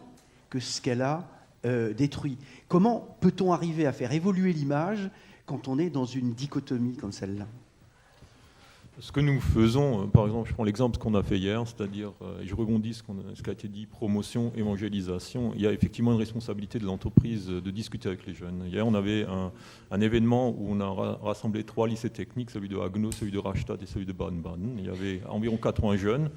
que ce qu'elle a détruit. Comment peut-on arriver à faire évoluer l'image quand on est dans une dichotomie comme celle-là? Ce que nous faisons, par exemple, je prends l'exemple qu'on a fait hier, c'est-à-dire, je rebondis ce qui a été dit, promotion, évangélisation. Il y a effectivement une responsabilité de l'entreprise de discuter avec les jeunes. Hier, on avait un événement où on a rassemblé 3 lycées techniques, celui de Haguenau, celui de Rastatt et celui de Baden-Baden. Il y avait environ 80 jeunes.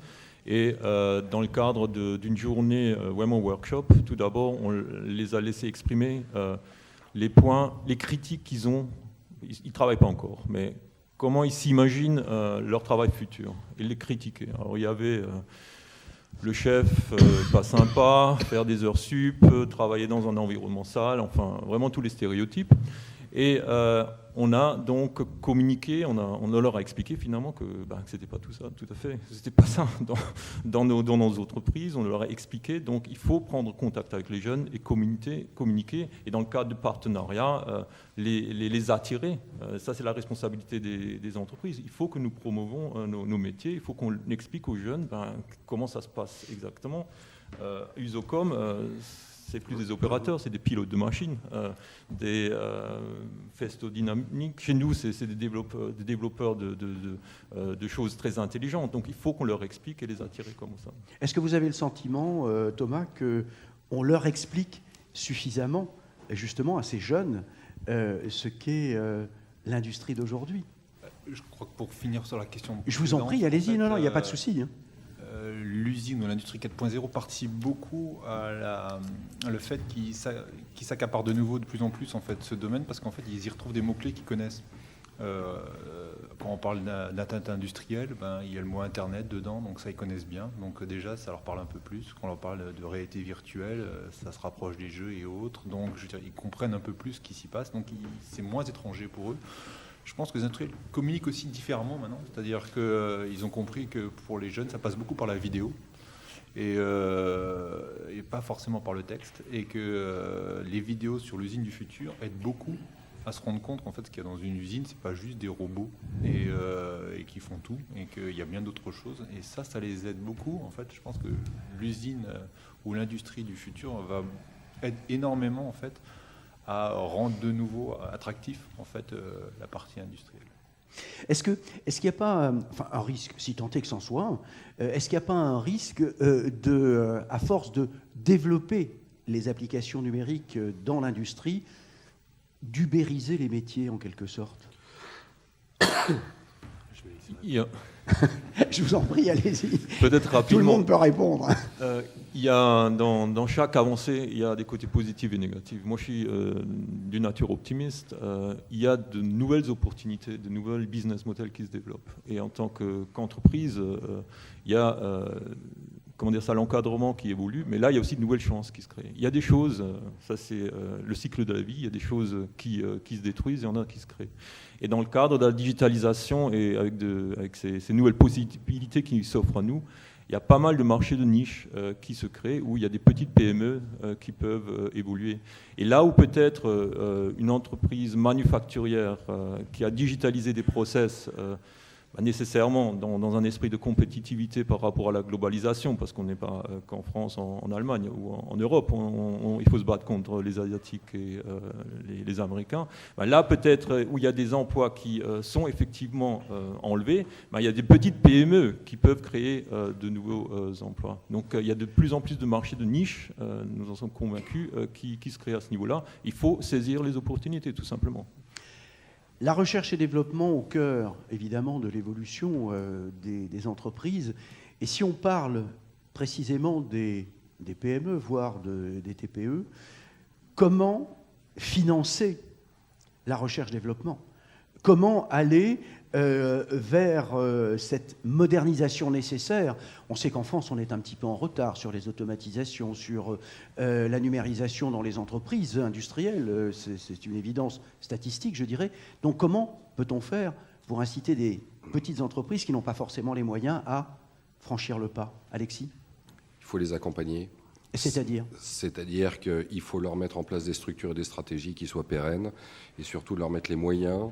Et dans le cadre d'une journée Women Workshop, tout d'abord, on les a laissés exprimer les points, les critiques qu'ils ont. Ils ne travaillent pas encore, mais comment ils s'imaginent leur travail futur et les critiquer. Alors il y avait le chef pas sympa, faire des heures sup, travailler dans un environnement sale, enfin vraiment tous les stéréotypes. Et on a donc communiqué, on leur a expliqué finalement que c'était pas tout ça, tout à fait. C'était pas ça dans nos entreprises. On leur a expliqué. Donc il faut prendre contact avec les jeunes et communiquer. Et dans le cadre de partenariat, les attirer. Ça c'est la responsabilité des entreprises. Il faut que nous promouvons nos métiers. Il faut qu'on explique aux jeunes comment ça se passe exactement. Usocom. C'est plus des opérateurs, c'est des pilotes de machines, des festodynamiques. Chez nous, c'est des développeurs de choses très intelligentes. Donc il faut qu'on leur explique et les attirer comme ça. Est-ce que vous avez le sentiment, Thomas, qu'on leur explique suffisamment, justement, à ces jeunes, ce qu'est l'industrie d'aujourd'hui? Je crois que pour finir sur la question... Je vous en prie, allez-y, non, il n'y a pas de souci. L'usine ou l'industrie 4.0 participe beaucoup à le fait qu'ils s'accaparent de nouveau de plus en plus en fait, ce domaine, parce qu'en fait ils y retrouvent des mots-clés qu'ils connaissent. Quand on parle d'atteinte industrielle, il y a le mot Internet dedans, donc ça ils connaissent bien. Donc déjà ça leur parle un peu plus. Quand on leur parle de réalité virtuelle, ça se rapproche des jeux et autres. Donc je veux dire, ils comprennent un peu plus ce qui s'y passe, donc c'est moins étranger pour eux. Je pense que les industriels communiquent aussi différemment maintenant, c'est-à-dire qu'ils ont compris que pour les jeunes, ça passe beaucoup par la vidéo et pas forcément par le texte, et que les vidéos sur l'usine du futur aident beaucoup à se rendre compte qu'en fait, ce qu'il y a dans une usine, c'est pas juste des robots et qui font tout, et qu'il y a bien d'autres choses. Et ça les aide beaucoup. En fait, je pense que l'usine ou l'industrie du futur va aider énormément en fait à rendre de nouveau attractif en fait la partie industrielle. Est-ce qu'il n'y a pas un risque, si tant est que c'en soit un, est-ce qu'il n'y a pas un risque à force de développer les applications numériques dans l'industrie, d'ubériser les métiers en quelque sorte? Je vous en prie, allez-y. Peut-être rapidement. Tout le monde peut répondre. Il y a dans chaque avancée, il y a des côtés positifs et négatifs. Moi, je suis d'une nature optimiste. Il y a de nouvelles opportunités, de nouvelles business models qui se développent. Et en tant qu'entreprise, il y a l'encadrement qui évolue, mais là, il y a aussi de nouvelles chances qui se créent. Il y a des choses, ça c'est le cycle de la vie, il y a des choses qui se détruisent et il y en a qui se créent. Et dans le cadre de la digitalisation et avec ces nouvelles possibilités qui s'offrent à nous, il y a pas mal de marchés de niche qui se créent, où il y a des petites PME qui peuvent évoluer. Et là où peut-être une entreprise manufacturière qui a digitalisé des process nécessairement dans un esprit de compétitivité par rapport à la globalisation, parce qu'on n'est pas qu'en France, en Allemagne ou en Europe, il faut se battre contre les Asiatiques et les Américains. Là, peut-être où il y a des emplois qui sont effectivement enlevés, il y a des petites PME qui peuvent créer de nouveaux emplois. Donc il y a de plus en plus de marchés de niche, nous en sommes convaincus, qui se créent à ce niveau-là. Il faut saisir les opportunités, tout simplement. La recherche et développement au cœur, évidemment, de l'évolution des entreprises. Et si on parle précisément des PME, voire des TPE, comment financer la recherche-développement? Comment aller vers cette modernisation nécessaire? On sait qu'en France, on est un petit peu en retard sur les automatisations, sur la numérisation dans les entreprises industrielles. C'est une évidence statistique, je dirais. Donc comment peut-on faire pour inciter des petites entreprises qui n'ont pas forcément les moyens à franchir le pas? Alexis? Il faut les accompagner. C'est-à-dire ? C'est-à-dire qu'il faut leur mettre en place des structures et des stratégies qui soient pérennes et surtout leur mettre les moyens,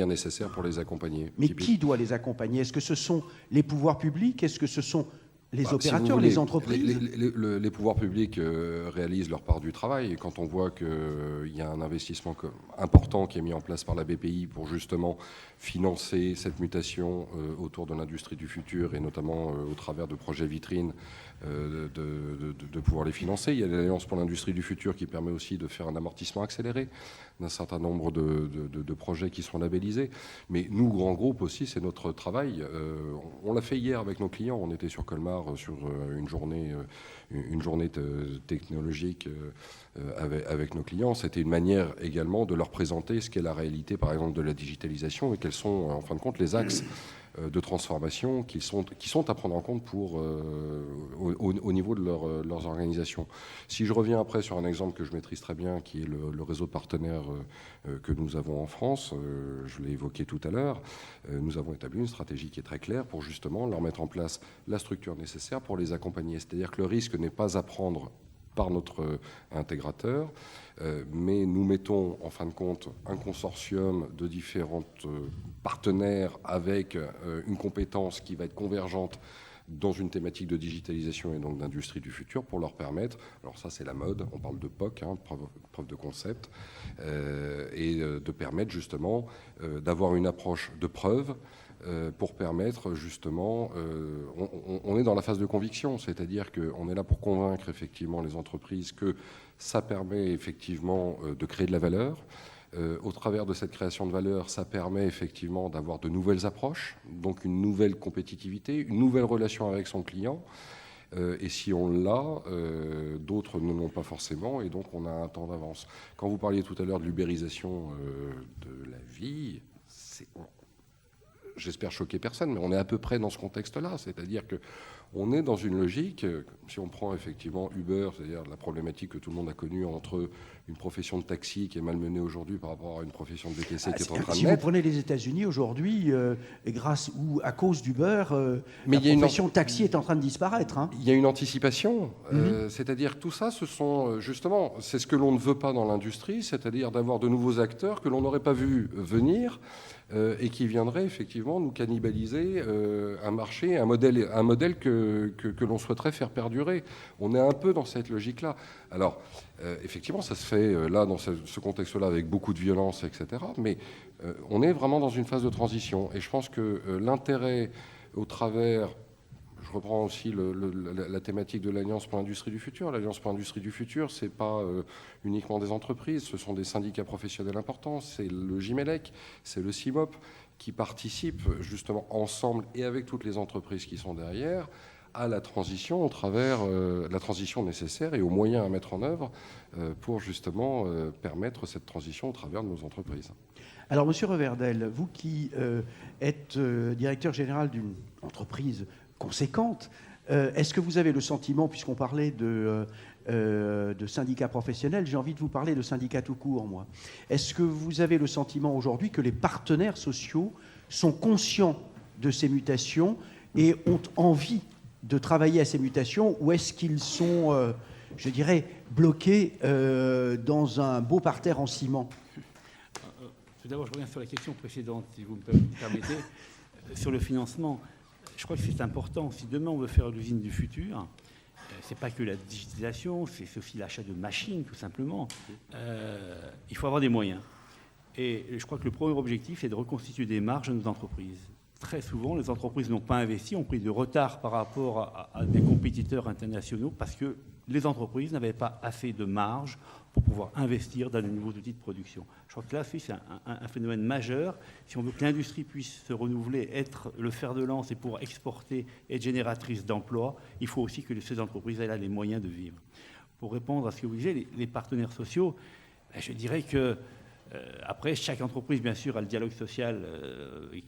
nécessaires pour les accompagner. Mais qui doit les accompagner? Est-ce que ce sont les pouvoirs publics? Est-ce que ce sont les opérateurs, si voulez, les entreprises? Les pouvoirs publics réalisent leur part du travail. Et quand on voit qu'il y a un investissement important qui est mis en place par la BPI pour justement financer cette mutation autour de l'industrie du futur et notamment au travers de projets vitrines, de pouvoir les financer. Il y a l'Alliance pour l'industrie du futur qui permet aussi de faire un amortissement accéléré d'un certain nombre de projets qui sont labellisés. Mais nous, grands groupes aussi, c'est notre travail. On l'a fait hier avec nos clients. On était sur Colmar sur une journée technologique avec nos clients. C'était une manière également de leur présenter ce qu'est la réalité, par exemple, de la digitalisation et quels sont, en fin de compte, les axes de transformation qui sont à prendre en compte au niveau de leurs organisations. Si je reviens après sur un exemple que je maîtrise très bien, qui est le réseau de partenaires que nous avons en France, je l'ai évoqué tout à l'heure, nous avons établi une stratégie qui est très claire pour justement leur mettre en place la structure nécessaire pour les accompagner. C'est-à-dire que le risque n'est pas à prendre par notre intégrateur, mais nous mettons en fin de compte un consortium de différents partenaires avec une compétence qui va être convergente dans une thématique de digitalisation et donc d'industrie du futur pour leur permettre, alors ça c'est la mode, on parle de POC, preuve de concept, et de permettre justement d'avoir une approche de preuve pour permettre justement, on est dans la phase de conviction, c'est-à-dire qu'on est là pour convaincre effectivement les entreprises que ça permet effectivement de créer de la valeur. Au travers de cette création de valeur, ça permet effectivement d'avoir de nouvelles approches, donc une nouvelle compétitivité, une nouvelle relation avec son client. Et si on l'a, d'autres ne l'ont pas forcément, et donc on a un temps d'avance. Quand vous parliez tout à l'heure de l'ubérisation de la vie, j'espère choquer personne, mais on est à peu près dans ce contexte-là. C'est-à-dire qu'on est dans une logique, si on prend effectivement Uber, c'est-à-dire la problématique que tout le monde a connue entre une profession de taxi qui est malmenée aujourd'hui par rapport à une profession de VTC qui est en train de Si naître. vous prenez les États-Unis aujourd'hui, grâce ou à cause d'Uber, Mais la profession de taxi est en train de disparaître. Hein. Il y a une anticipation, c'est-à-dire tout ça, ce sont justement, c'est ce que l'on ne veut pas dans l'industrie, c'est-à-dire d'avoir de nouveaux acteurs que l'on n'aurait pas vu venir et qui viendraient effectivement nous cannibaliser un marché, un modèle que l'on souhaiterait faire perdurer. On est un peu dans cette logique-là. Alors, effectivement, ça se fait là, dans ce contexte-là, avec beaucoup de violence, etc. Mais on est vraiment dans une phase de transition. Et je pense que l'intérêt au travers... Je reprends aussi la thématique de l'Alliance pour l'industrie du futur. L'Alliance pour l'industrie du futur, ce n'est pas uniquement des entreprises, ce sont des syndicats professionnels importants, c'est le GIMELEC, c'est le CIMOP, qui participent justement ensemble et avec toutes les entreprises qui sont derrière à la transition au travers la transition nécessaire et aux moyens à mettre en œuvre pour justement permettre cette transition au travers de nos entreprises. Alors, Monsieur Reverdel, vous qui êtes directeur général d'une entreprise conséquente, est-ce que vous avez le sentiment, puisqu'on parlait de syndicats professionnels, j'ai envie de vous parler de syndicats tout court, moi. Est-ce que vous avez le sentiment aujourd'hui que les partenaires sociaux sont conscients de ces mutations et ont envie de travailler à ces mutations, ou est-ce qu'ils sont, je dirais, bloqués dans un beau parterre en ciment? Tout d'abord, je reviens sur la question précédente, si vous me permettez, sur le financement. Je crois que c'est important. Si demain on veut faire l'usine du futur, c'est pas que la digitalisation, c'est aussi l'achat de machines, tout simplement. Il faut avoir des moyens. Et je crois que le premier objectif, c'est de reconstituer des marges à nos entreprises. Très souvent, les entreprises n'ont pas investi, ont pris de retard par rapport à des compétiteurs internationaux parce que les entreprises n'avaient pas assez de marge pour pouvoir investir dans de nouveaux outils de production. Je crois que là, c'est un phénomène majeur. Si on veut que l'industrie puisse se renouveler, être le fer de lance et pouvoir exporter, être génératrice d'emplois, il faut aussi que ces entreprises aient là les moyens de vivre. Pour répondre à ce que vous disiez, les partenaires sociaux, je dirais que après, chaque entreprise, bien sûr, a le dialogue social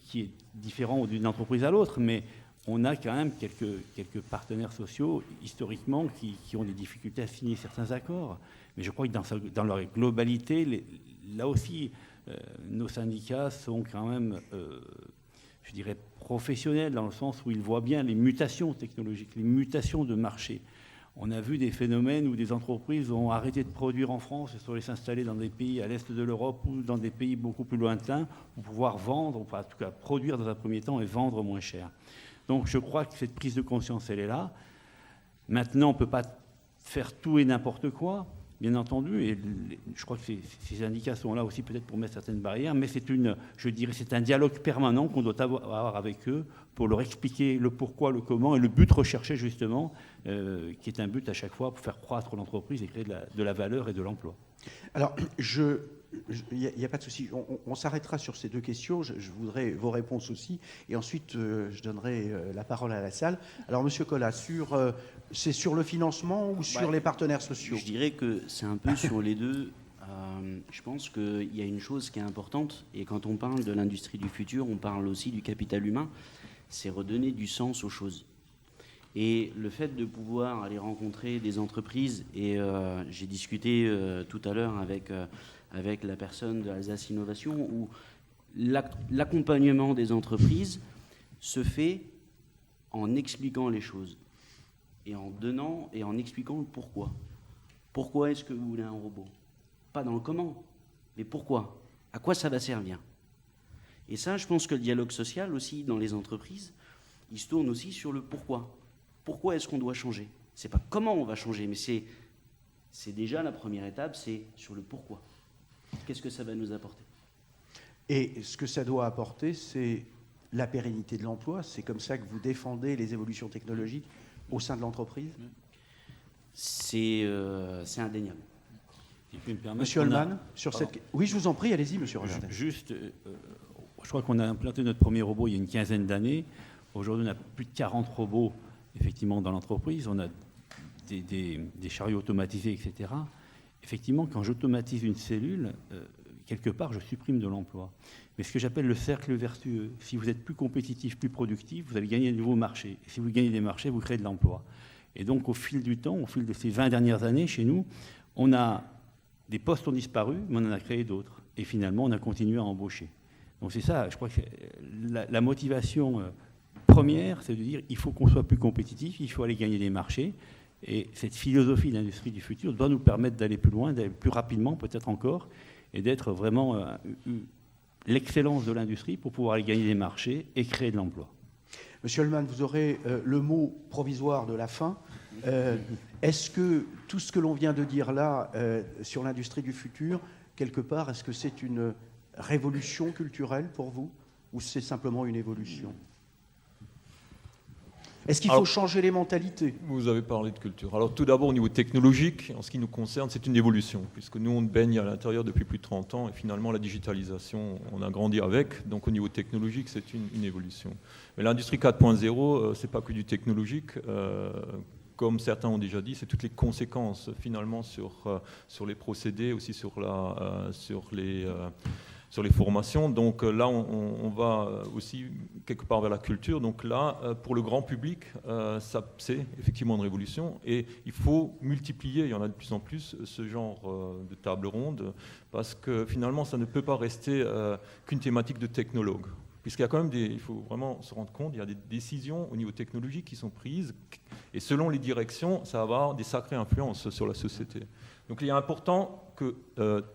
qui est différent d'une entreprise à l'autre, mais on a quand même quelques partenaires sociaux, historiquement, qui ont des difficultés à signer certains accords. Mais je crois que dans leur globalité, là aussi, nos syndicats sont quand même, je dirais, professionnels, dans le sens où ils voient bien les mutations technologiques, les mutations de marché. On a vu des phénomènes où des entreprises ont arrêté de produire en France et sont allées s'installer dans des pays à l'est de l'Europe ou dans des pays beaucoup plus lointains pour pouvoir vendre, enfin en tout cas produire dans un premier temps et vendre moins cher. Donc je crois que cette prise de conscience, elle est là. Maintenant, on ne peut pas faire tout et n'importe quoi, bien entendu, et je crois que ces syndicats sont là aussi peut-être pour mettre certaines barrières, mais c'est un dialogue permanent qu'on doit avoir avec eux pour leur expliquer le pourquoi, le comment, et le but recherché justement, qui est un but à chaque fois pour faire croître l'entreprise et créer de la valeur et de l'emploi. Alors, il n'y a pas de souci. On s'arrêtera sur ces deux questions. Je voudrais vos réponses aussi. Et ensuite, je donnerai la parole à la salle. Alors, Monsieur Collat, c'est sur le financement ou sur les partenaires sociaux? Je dirais que c'est un peu sur les deux. Je pense qu'il y a une chose qui est importante. Et quand on parle de l'industrie du futur, on parle aussi du capital humain. C'est redonner du sens aux choses. Et le fait de pouvoir aller rencontrer des entreprises, et j'ai discuté tout à l'heure avec la personne de Alsace Innovation, où l'accompagnement des entreprises se fait en expliquant les choses, et en donnant et en expliquant le pourquoi. Pourquoi est-ce que vous voulez un robot? Pas dans le comment, mais pourquoi? À quoi ça va servir? Et ça, je pense que le dialogue social aussi dans les entreprises, il se tourne aussi sur le pourquoi. Pourquoi est-ce qu'on doit changer? C'est pas comment on va changer, mais c'est déjà la première étape, c'est sur le pourquoi. Qu'est-ce que ça va nous apporter? Et ce que ça doit apporter, c'est la pérennité de l'emploi. C'est comme ça que vous défendez les évolutions technologiques au sein de l'entreprise? C'est indéniable. Si je puis me permettre, Monsieur Holman, sur cette... Oui, je vous en prie, allez-y, Monsieur Reverdel. Juste, je crois qu'on a implanté notre premier robot il y a une quinzaine d'années. Aujourd'hui, on a plus de 40 robots, effectivement, dans l'entreprise. On a des chariots automatisés, etc. Effectivement, quand j'automatise une cellule quelque part, je supprime de l'emploi. Mais ce que j'appelle le cercle vertueux, si vous êtes plus compétitif, plus productif, vous allez gagner de nouveaux marchés. Et si vous gagnez des marchés, vous créez de l'emploi. Et donc, au fil du temps, au fil de ces 20 dernières années, chez nous, on a des postes ont disparu, mais on en a créé d'autres. Et finalement, on a continué à embaucher. Donc c'est ça, je crois que la motivation première, c'est de dire il faut qu'on soit plus compétitif, il faut aller gagner des marchés. Et cette philosophie d'industrie du futur doit nous permettre d'aller plus loin, d'aller plus rapidement peut-être encore, et d'être vraiment l'excellence de l'industrie pour pouvoir aller gagner des marchés et créer de l'emploi. Monsieur Holman, vous aurez le mot provisoire de la fin. Est-ce que tout ce que l'on vient de dire là sur l'industrie du futur, quelque part, est-ce que c'est une révolution culturelle pour vous ou c'est simplement une évolution ? Est-ce qu'il faut changer les mentalités ? Vous avez parlé de culture. Alors tout d'abord, au niveau technologique, en ce qui nous concerne, c'est une évolution, puisque nous, on baigne à l'intérieur depuis plus de 30 ans, et finalement, la digitalisation, on a grandi avec. Donc au niveau technologique, c'est une évolution. Mais l'industrie 4.0, c'est pas que du technologique. Comme certains ont déjà dit, c'est toutes les conséquences, finalement, sur les procédés, aussi sur les formations. Donc là, on va aussi quelque part vers la culture. Donc là, pour le grand public, c'est effectivement une révolution. Et il faut multiplier, il y en a de plus en plus, ce genre de table ronde, parce que finalement, ça ne peut pas rester qu'une thématique de technologue. Puisqu'il y a quand même il faut vraiment se rendre compte, il y a des décisions au niveau technologique qui sont prises, et selon les directions, ça va avoir des sacrées influences sur la société. Donc il est important que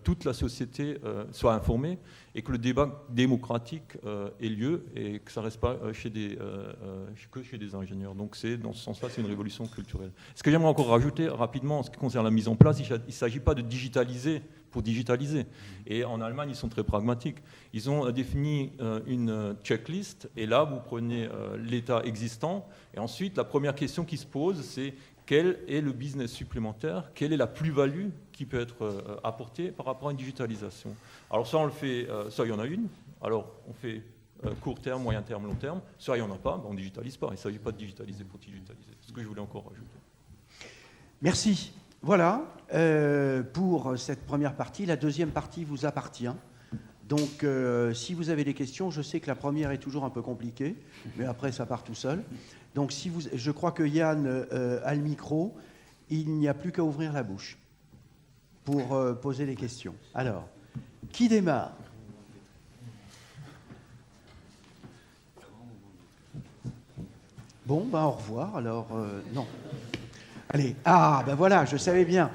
toute la société soit informée et que le débat démocratique ait lieu et que ça ne reste pas que chez des ingénieurs. Donc dans ce sens-là, c'est une révolution culturelle. Ce que j'aimerais encore rajouter rapidement en ce qui concerne la mise en place, il ne s'agit pas de digitaliser pour digitaliser. Et en Allemagne, ils sont très pragmatiques. Ils ont défini une checklist, et là, vous prenez l'état existant, et ensuite, la première question qui se pose, c'est quel est le business supplémentaire, quelle est la plus-value qui peut être apportée par rapport à une digitalisation. Alors ça, on le fait, soit il y en a une, alors on fait court terme, moyen terme, long terme, soit il n'y en a pas, on ne digitalise pas. Il ne s'agit pas de digitaliser pour digitaliser. C'est ce que je voulais encore rajouter. Merci. Voilà pour cette première partie. La deuxième partie vous appartient. Donc, si vous avez des questions, je sais que la première est toujours un peu compliquée, mais après, ça part tout seul. Donc, je crois que Yann a le micro. Il n'y a plus qu'à ouvrir la bouche pour poser les questions. Alors, qui démarre ? Bon, ben au revoir. Alors, non. Allez, ben voilà, je savais bien.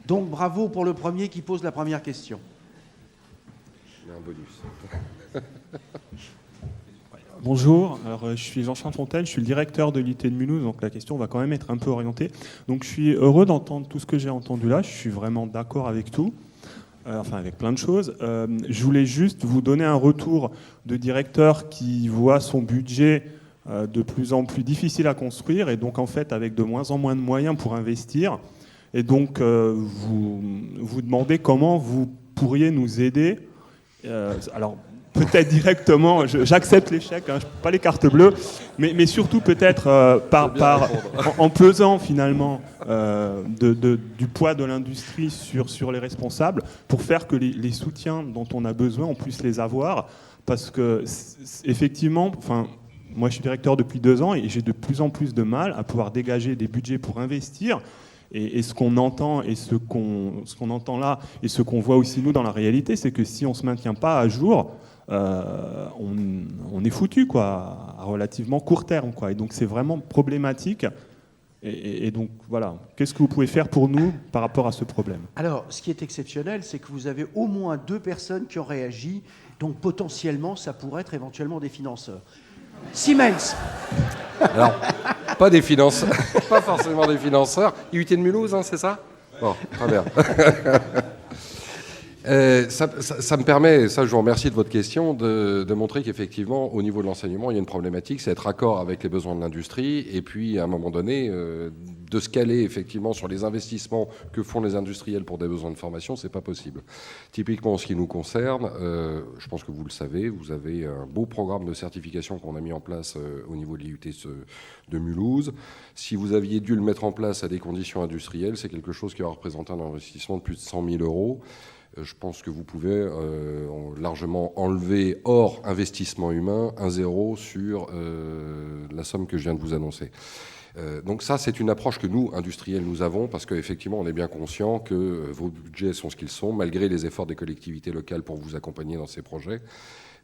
Donc, bravo pour le premier qui pose la première question. Il y a un bonus. Bonjour, alors, je suis Jean-Charles Fontaine, je suis le directeur de l'IT de Mulhouse, donc la question va quand même être un peu orientée. Donc je suis heureux d'entendre tout ce que j'ai entendu là, je suis vraiment d'accord avec tout, avec plein de choses. Je voulais juste vous donner un retour de directeur qui voit son budget de plus en plus difficile à construire et donc en fait avec de moins en moins de moyens pour investir. Et donc vous demandez comment vous pourriez nous aider. Alors peut-être directement, j'accepte l'échec, hein, pas les cartes bleues, mais surtout peut-être en pesant finalement du poids de l'industrie sur les responsables pour faire que les soutiens dont on a besoin, on puisse les avoir. Parce que effectivement, moi je suis directeur depuis 2 ans et j'ai de plus en plus de mal à pouvoir dégager des budgets pour investir. Et ce qu'on entend et ce qu'on entend là et ce qu'on voit aussi nous dans la réalité, c'est que si on ne se maintient pas à jour, on est foutu quoi, à relativement court terme quoi. Et donc c'est vraiment problématique. Et donc voilà, qu'est-ce que vous pouvez faire pour nous par rapport à ce problème ? Alors, ce qui est exceptionnel, c'est que vous avez au moins 2 personnes qui ont réagi, donc potentiellement, ça pourrait être éventuellement des financeurs. Siemens. Alors, pas des financeurs, pas forcément des financeurs. IUT de Mulhouse, hein, c'est ça ? Bon, très bien. Ça me permet, je vous remercie de votre question, de montrer qu'effectivement, au niveau de l'enseignement, il y a une problématique, c'est être raccord avec les besoins de l'industrie, et puis à un moment donné, de se caler effectivement sur les investissements que font les industriels pour des besoins de formation, c'est pas possible. Typiquement, en ce qui nous concerne, je pense que vous le savez, vous avez un beau programme de certification qu'on a mis en place au niveau de l'IUT de Mulhouse. Si vous aviez dû le mettre en place à des conditions industrielles, c'est quelque chose qui va représenter un investissement de plus de 100 000 euros. Je pense que vous pouvez largement enlever, hors investissement humain, un zéro sur la somme que je viens de vous annoncer. Donc ça, c'est une approche que nous, industriels, nous avons, parce qu'effectivement, on est bien conscient que vos budgets sont ce qu'ils sont, malgré les efforts des collectivités locales pour vous accompagner dans ces projets.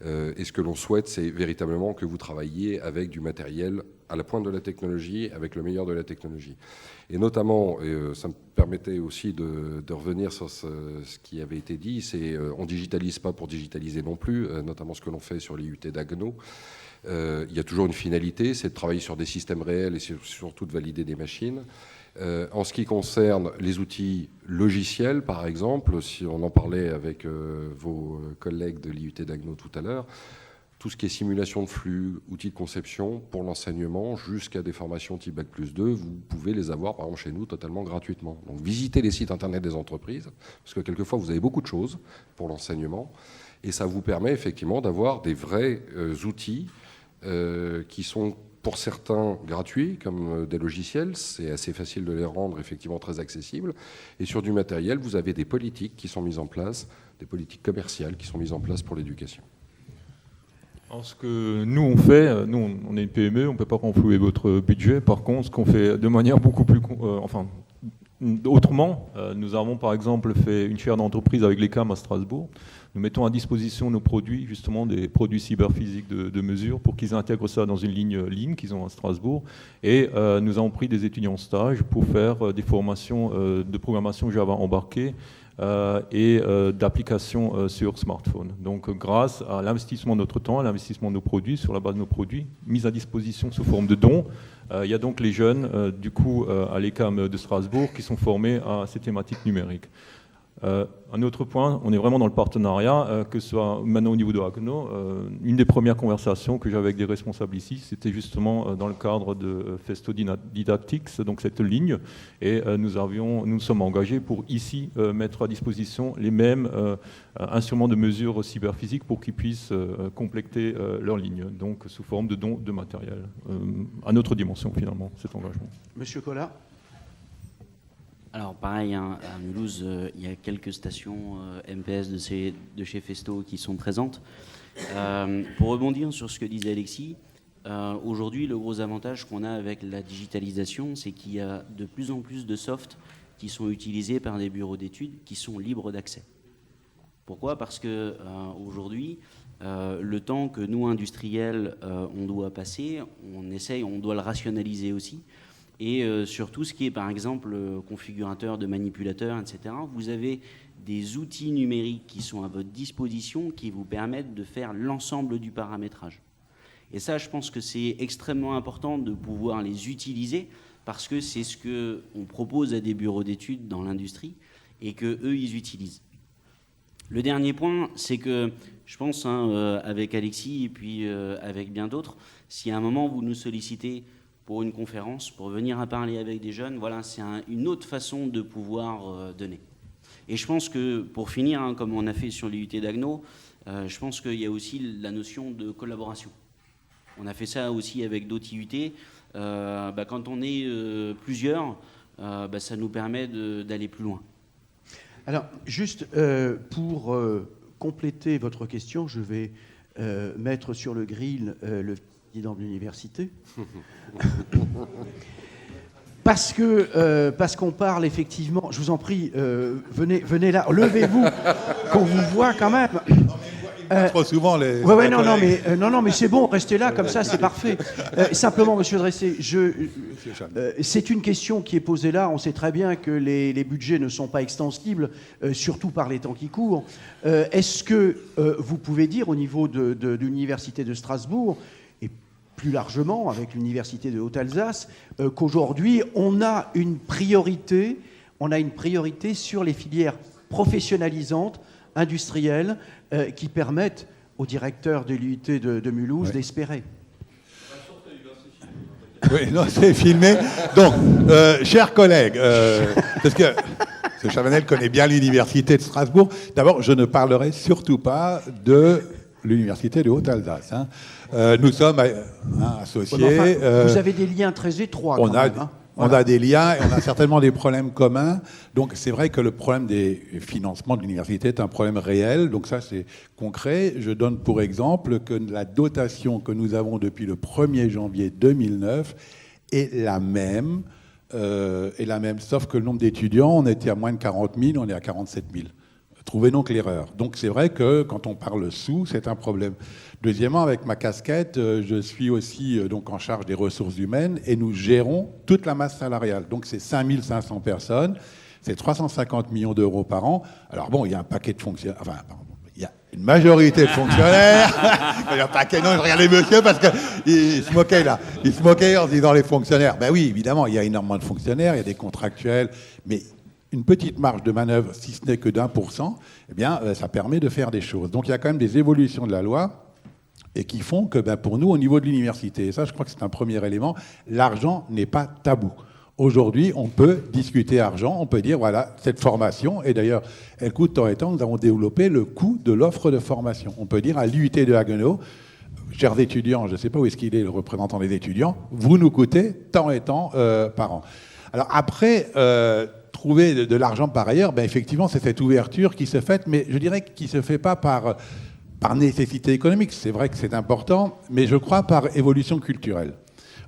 Et ce que l'on souhaite, c'est véritablement que vous travailliez avec du matériel à la pointe de la technologie, avec le meilleur de la technologie. Et notamment, ça me permettait aussi de revenir sur ce qui avait été dit, c'est on ne digitalise pas pour digitaliser non plus, notamment ce que l'on fait sur l'IUT d'Agno. Il y a toujours une finalité, c'est de travailler sur des systèmes réels et surtout de valider des machines. En ce qui concerne les outils logiciels, par exemple, si on en parlait avec vos collègues de l'IUT d'Agno tout à l'heure, tout ce qui est simulation de flux, outils de conception pour l'enseignement, jusqu'à des formations type Bac+2, vous pouvez les avoir, par exemple, chez nous, totalement gratuitement. Donc visitez les sites internet des entreprises, parce que quelquefois, vous avez beaucoup de choses pour l'enseignement, et ça vous permet effectivement d'avoir des vrais outils qui sont pour certains gratuits, comme des logiciels, c'est assez facile de les rendre effectivement très accessibles. Et sur du matériel, vous avez des politiques qui sont mises en place, des politiques commerciales qui sont mises en place pour l'éducation. Alors, ce que nous on fait, nous on est une PME, on ne peut pas renflouer votre budget. Par contre, ce qu'on fait de manière beaucoup plus, autrement, nous avons par exemple fait une chaire d'entreprise avec l'ECAM à Strasbourg. Nous mettons à disposition nos produits, justement des produits cyberphysiques de mesure, pour qu'ils intègrent ça dans une ligne qu'ils ont à Strasbourg. Et nous avons pris des étudiants en stage pour faire des formations de programmation Java embarquée et d'applications sur smartphone. Donc grâce à l'investissement de notre temps, à l'investissement de nos produits, sur la base de nos produits, mis à disposition sous forme de dons, il y a donc les jeunes du coup à l'ECAM de Strasbourg qui sont formés à ces thématiques numériques. Un autre point, on est vraiment dans le partenariat, que ce soit maintenant au niveau de Agno. Une des premières conversations que j'avais avec des responsables ici, c'était justement dans le cadre de Festo Didactics, donc cette ligne, et nous sommes engagés pour ici mettre à disposition les mêmes instruments de mesure cyberphysique pour qu'ils puissent compléter leur ligne, donc sous forme de dons de matériel. À notre dimension finalement, cet engagement. Monsieur Collat. Alors pareil, hein, à Mulhouse, il y a quelques stations MPS de chez Festo qui sont présentes. Pour rebondir sur ce que disait Alexis, aujourd'hui le gros avantage qu'on a avec la digitalisation, c'est qu'il y a de plus en plus de softs qui sont utilisés par des bureaux d'études qui sont libres d'accès. Pourquoi ? Parce que aujourd'hui, le temps que nous, industriels, on doit passer, on doit le rationaliser aussi. Et sur tout ce qui est, par exemple, configurateur de manipulateurs, etc., vous avez des outils numériques qui sont à votre disposition qui vous permettent de faire l'ensemble du paramétrage. Et ça, je pense que c'est extrêmement important de pouvoir les utiliser parce que c'est ce qu'on propose à des bureaux d'études dans l'industrie et qu'eux, ils utilisent. Le dernier point, c'est que je pense, avec Alexis et puis avec bien d'autres, si à un moment vous nous sollicitez pour une conférence, pour venir à parler avec des jeunes, voilà, c'est une autre façon de pouvoir donner. Et je pense que, pour finir, comme on a fait sur l'IUT d'Agno, je pense qu'il y a aussi la notion de collaboration. On a fait ça aussi avec d'autres IUT. Quand on est plusieurs, ça nous permet d'aller plus loin. Alors, juste pour compléter votre question, je vais mettre sur le grill le président de l'université. Parce qu'on parle effectivement, je vous en prie, venez là, levez-vous, qu'on vous voit quand même. Trop souvent les. Ouais, non, mais c'est bon, restez là, comme ça, c'est parfait. Simplement, Monsieur Dressé, c'est une question qui est posée là. On sait très bien que les budgets ne sont pas extensibles, surtout par les temps qui courent. Est-ce que vous pouvez dire au niveau de l'université de Strasbourg, et plus largement avec l'université de Haute-Alsace, qu'aujourd'hui on a une priorité sur les filières professionnalisantes, industrielles, qui permettent au directeur de l'IUT de Mulhouse d'espérer. Oui, non, c'est filmé. Donc, chers collègues, parce que M. Chavanel connaît bien l'université de Strasbourg. D'abord, je ne parlerai surtout pas de l'université de Haute-Alsace. Hein. Nous sommes associés. Ouais, enfin, vous avez des liens très étroits. On quand a, même, hein. on a des liens et on a certainement des problèmes communs. Donc c'est vrai que le problème des financements de l'université est un problème réel. Donc ça c'est concret. Je donne pour exemple que la dotation que nous avons depuis le 1er janvier 2009 est la même. Sauf que le nombre d'étudiants, on était à moins de 40 000, on est à 47 000. Trouvez donc l'erreur. Donc c'est vrai que quand on parle sous, c'est un problème. Deuxièmement, avec ma casquette, je suis aussi donc en charge des ressources humaines et nous gérons toute la masse salariale. Donc c'est 5500 personnes, c'est 350 millions d'euros par an. Alors bon, il y a un paquet de fonctionnaires, enfin, pardon, il y a une majorité de fonctionnaires. Il y a un paquet, non, je regardais monsieur parce qu'il se moquait là. Il se moquait en se disant les fonctionnaires. Ben oui, évidemment, il y a énormément de fonctionnaires, il y a des contractuels, mais une petite marge de manœuvre, si ce n'est que d'1%, eh bien, ça permet de faire des choses. Donc il y a quand même des évolutions de la loi et qui font que pour nous, au niveau de l'université, et ça je crois que c'est un premier élément, l'argent n'est pas tabou. Aujourd'hui, on peut discuter argent, on peut dire, voilà, cette formation, et d'ailleurs, elle coûte tant et tant, nous avons développé le coût de l'offre de formation. On peut dire à l'UIT de Haguenau, chers étudiants, je ne sais pas où est-ce qu'il est, le représentant des étudiants, vous nous coûtez tant et tant par an. Alors après, trouver de l'argent par ailleurs, effectivement, c'est cette ouverture qui se fait, mais je dirais qu'il ne se fait pas par nécessité économique. C'est vrai que c'est important, mais je crois par évolution culturelle.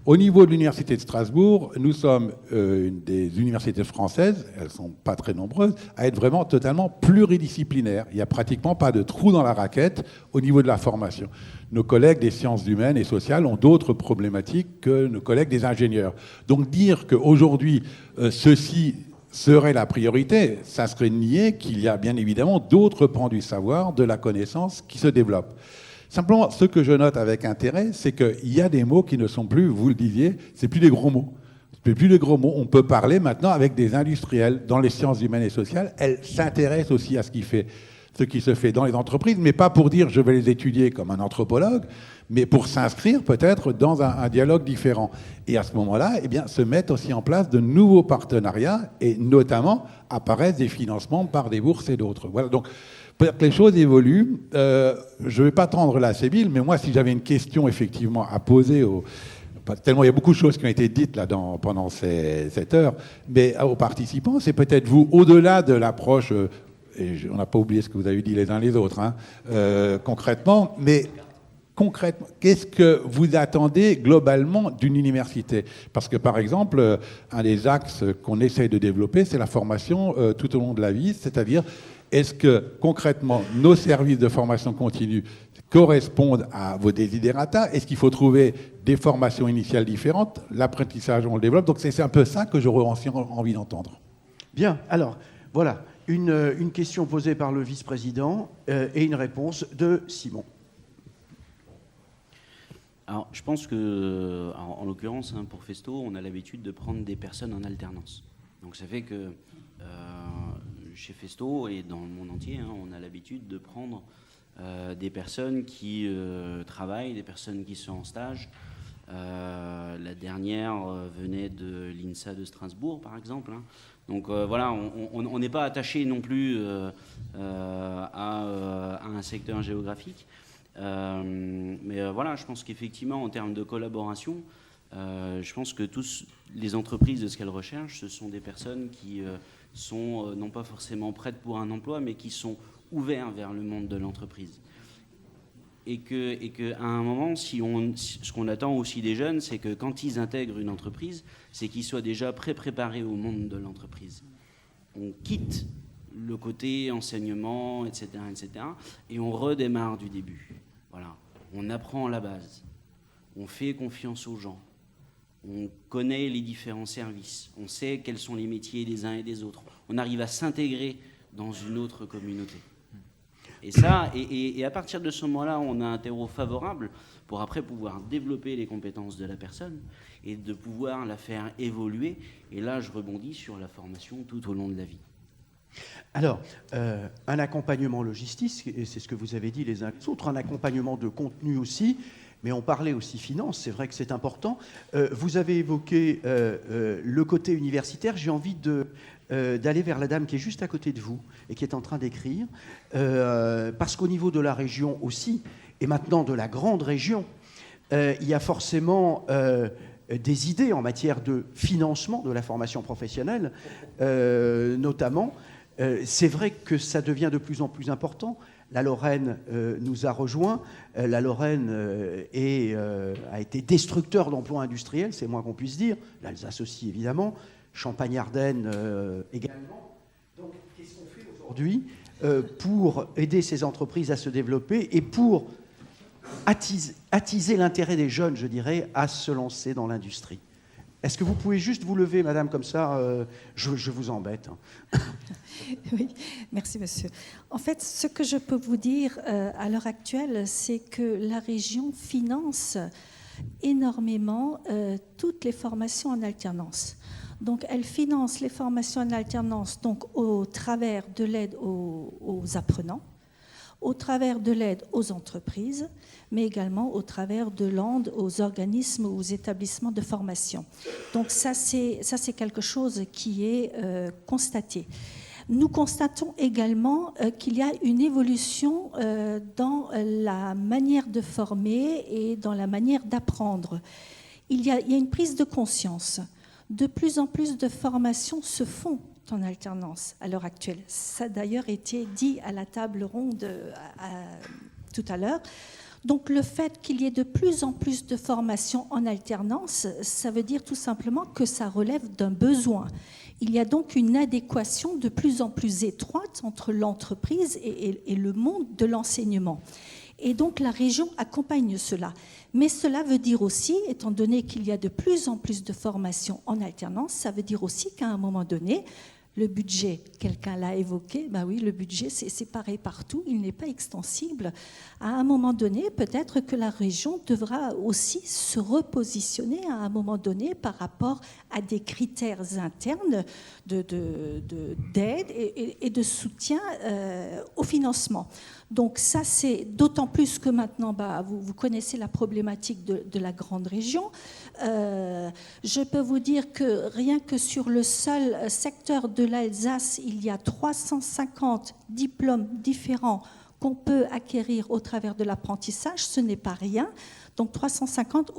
Au niveau de l'Université de Strasbourg, nous sommes une des universités françaises, elles ne sont pas très nombreuses, à être vraiment totalement pluridisciplinaires. Il n'y a pratiquement pas de trou dans la raquette au niveau de la formation. Nos collègues des sciences humaines et sociales ont d'autres problématiques que nos collègues des ingénieurs. Donc dire qu'aujourd'hui, ceci serait la priorité, ça serait nier qu'il y a bien évidemment d'autres pans du savoir, de la connaissance qui se développent. Simplement, ce que je note avec intérêt, c'est qu'il y a des mots qui ne sont plus, vous le disiez, c'est plus des gros mots. C'est plus des gros mots. On peut parler maintenant avec des industriels dans les sciences humaines et sociales. Elles s'intéressent aussi à ce qui se fait dans les entreprises, mais pas pour dire je vais les étudier comme un anthropologue, mais pour s'inscrire peut-être dans un dialogue différent. Et à ce moment-là, eh bien, se mettent aussi en place de nouveaux partenariats et notamment apparaissent des financements par des bourses et d'autres. Voilà, donc peut-être que les choses évoluent. Je ne vais pas tendre la sébile, mais moi, si j'avais une question effectivement à poser tellement il y a beaucoup de choses qui ont été dites là pendant cette heure, mais aux participants, c'est peut-être vous, au-delà de l'approche, et on n'a pas oublié ce que vous avez dit les uns les autres, concrètement, mais concrètement, qu'est-ce que vous attendez globalement d'une université? Parce que, par exemple, un des axes qu'on essaye de développer, c'est la formation tout au long de la vie, c'est-à-dire, est-ce que, concrètement, nos services de formation continue correspondent à vos desiderata? Est-ce qu'il faut trouver des formations initiales différentes? L'apprentissage, on le développe. Donc, c'est un peu ça que j'aurais envie d'entendre. Bien, alors, voilà, une question posée par le vice-président et une réponse de Simon. Alors, je pense que, en l'occurrence, pour Festo, on a l'habitude de prendre des personnes en alternance. Donc, ça fait que chez Festo et dans le monde entier, on a l'habitude de prendre des personnes qui travaillent, des personnes qui sont en stage. La dernière venait de l'INSA de Strasbourg, par exemple. Donc, voilà, on n'est pas attaché non plus à un secteur géographique. Mais voilà, je pense qu'effectivement, en termes de collaboration, je pense que tous les entreprises de ce qu'elles recherchent, ce sont des personnes qui sont non pas forcément prêtes pour un emploi, mais qui sont ouverts vers le monde de l'entreprise. Et qu'à un moment, ce qu'on attend aussi des jeunes, c'est que quand ils intègrent une entreprise, c'est qu'ils soient déjà préparés au monde de l'entreprise. On quitte le côté enseignement, etc., et on redémarre du début. Voilà, on apprend la base, on fait confiance aux gens, on connaît les différents services, on sait quels sont les métiers des uns et des autres, on arrive à s'intégrer dans une autre communauté. Et ça, et à partir de ce moment-là, on a un terreau favorable pour après pouvoir développer les compétences de la personne et de pouvoir la faire évoluer. Et là, je rebondis sur la formation tout au long de la vie. Alors, un accompagnement logistique, et c'est ce que vous avez dit les uns les autres, un accompagnement de contenu aussi. mais on parlait aussi finance, c'est vrai que c'est important. Vous avez évoqué le côté universitaire, j'ai envie d'aller vers la dame qui est juste à côté de vous et qui est en train d'écrire, parce qu'au niveau de la région aussi, et maintenant de la grande région, il y a forcément des idées en matière de financement de la formation professionnelle, notamment. C'est vrai que ça devient de plus en plus important. La Lorraine nous a rejoints. La Lorraine a été destructeur d'emplois industriels, c'est moins qu'on puisse dire. L'Alsace aussi, évidemment. Champagne-Ardenne également. Donc, qu'est-ce qu'on fait aujourd'hui pour aider ces entreprises à se développer et pour attiser l'intérêt des jeunes, je dirais, à se lancer dans l'industrie? Est-ce que vous pouvez juste vous lever, madame, comme ça, je vous embête. Oui, merci monsieur. En fait, ce que je peux vous dire à l'heure actuelle, c'est que la région finance énormément toutes les formations en alternance. Donc, elle finance les formations en alternance donc, au travers de l'aide aux apprenants, au travers de l'aide aux entreprises, mais également au travers de l'aide aux organismes ou aux établissements de formation. Donc ça, c'est quelque chose qui est constaté. Nous constatons également qu'il y a une évolution dans la manière de former et dans la manière d'apprendre. Il y a une prise de conscience. De plus en plus de formations se font en alternance à l'heure actuelle. Ça a d'ailleurs été dit à la table ronde tout à l'heure. Donc le fait qu'il y ait de plus en plus de formations en alternance, ça veut dire tout simplement que ça relève d'un besoin. Il y a donc une adéquation de plus en plus étroite entre l'entreprise et le monde de l'enseignement. Et donc la région accompagne cela. Mais cela veut dire aussi, étant donné qu'il y a de plus en plus de formations en alternance, ça veut dire aussi qu'à un moment donné, le budget, quelqu'un l'a évoqué, ben oui, le budget c'est pareil partout, il n'est pas extensible. À un moment donné, peut-être que la région devra aussi se repositionner à un moment donné par rapport à des critères internes d'aide et de soutien au financement. Donc ça, c'est d'autant plus que maintenant, vous connaissez la problématique de la grande région. Je peux vous dire que rien que sur le seul secteur de l'Alsace, il y a 350 diplômes différents qu'on peut acquérir au travers de l'apprentissage. Ce n'est pas rien. Donc 350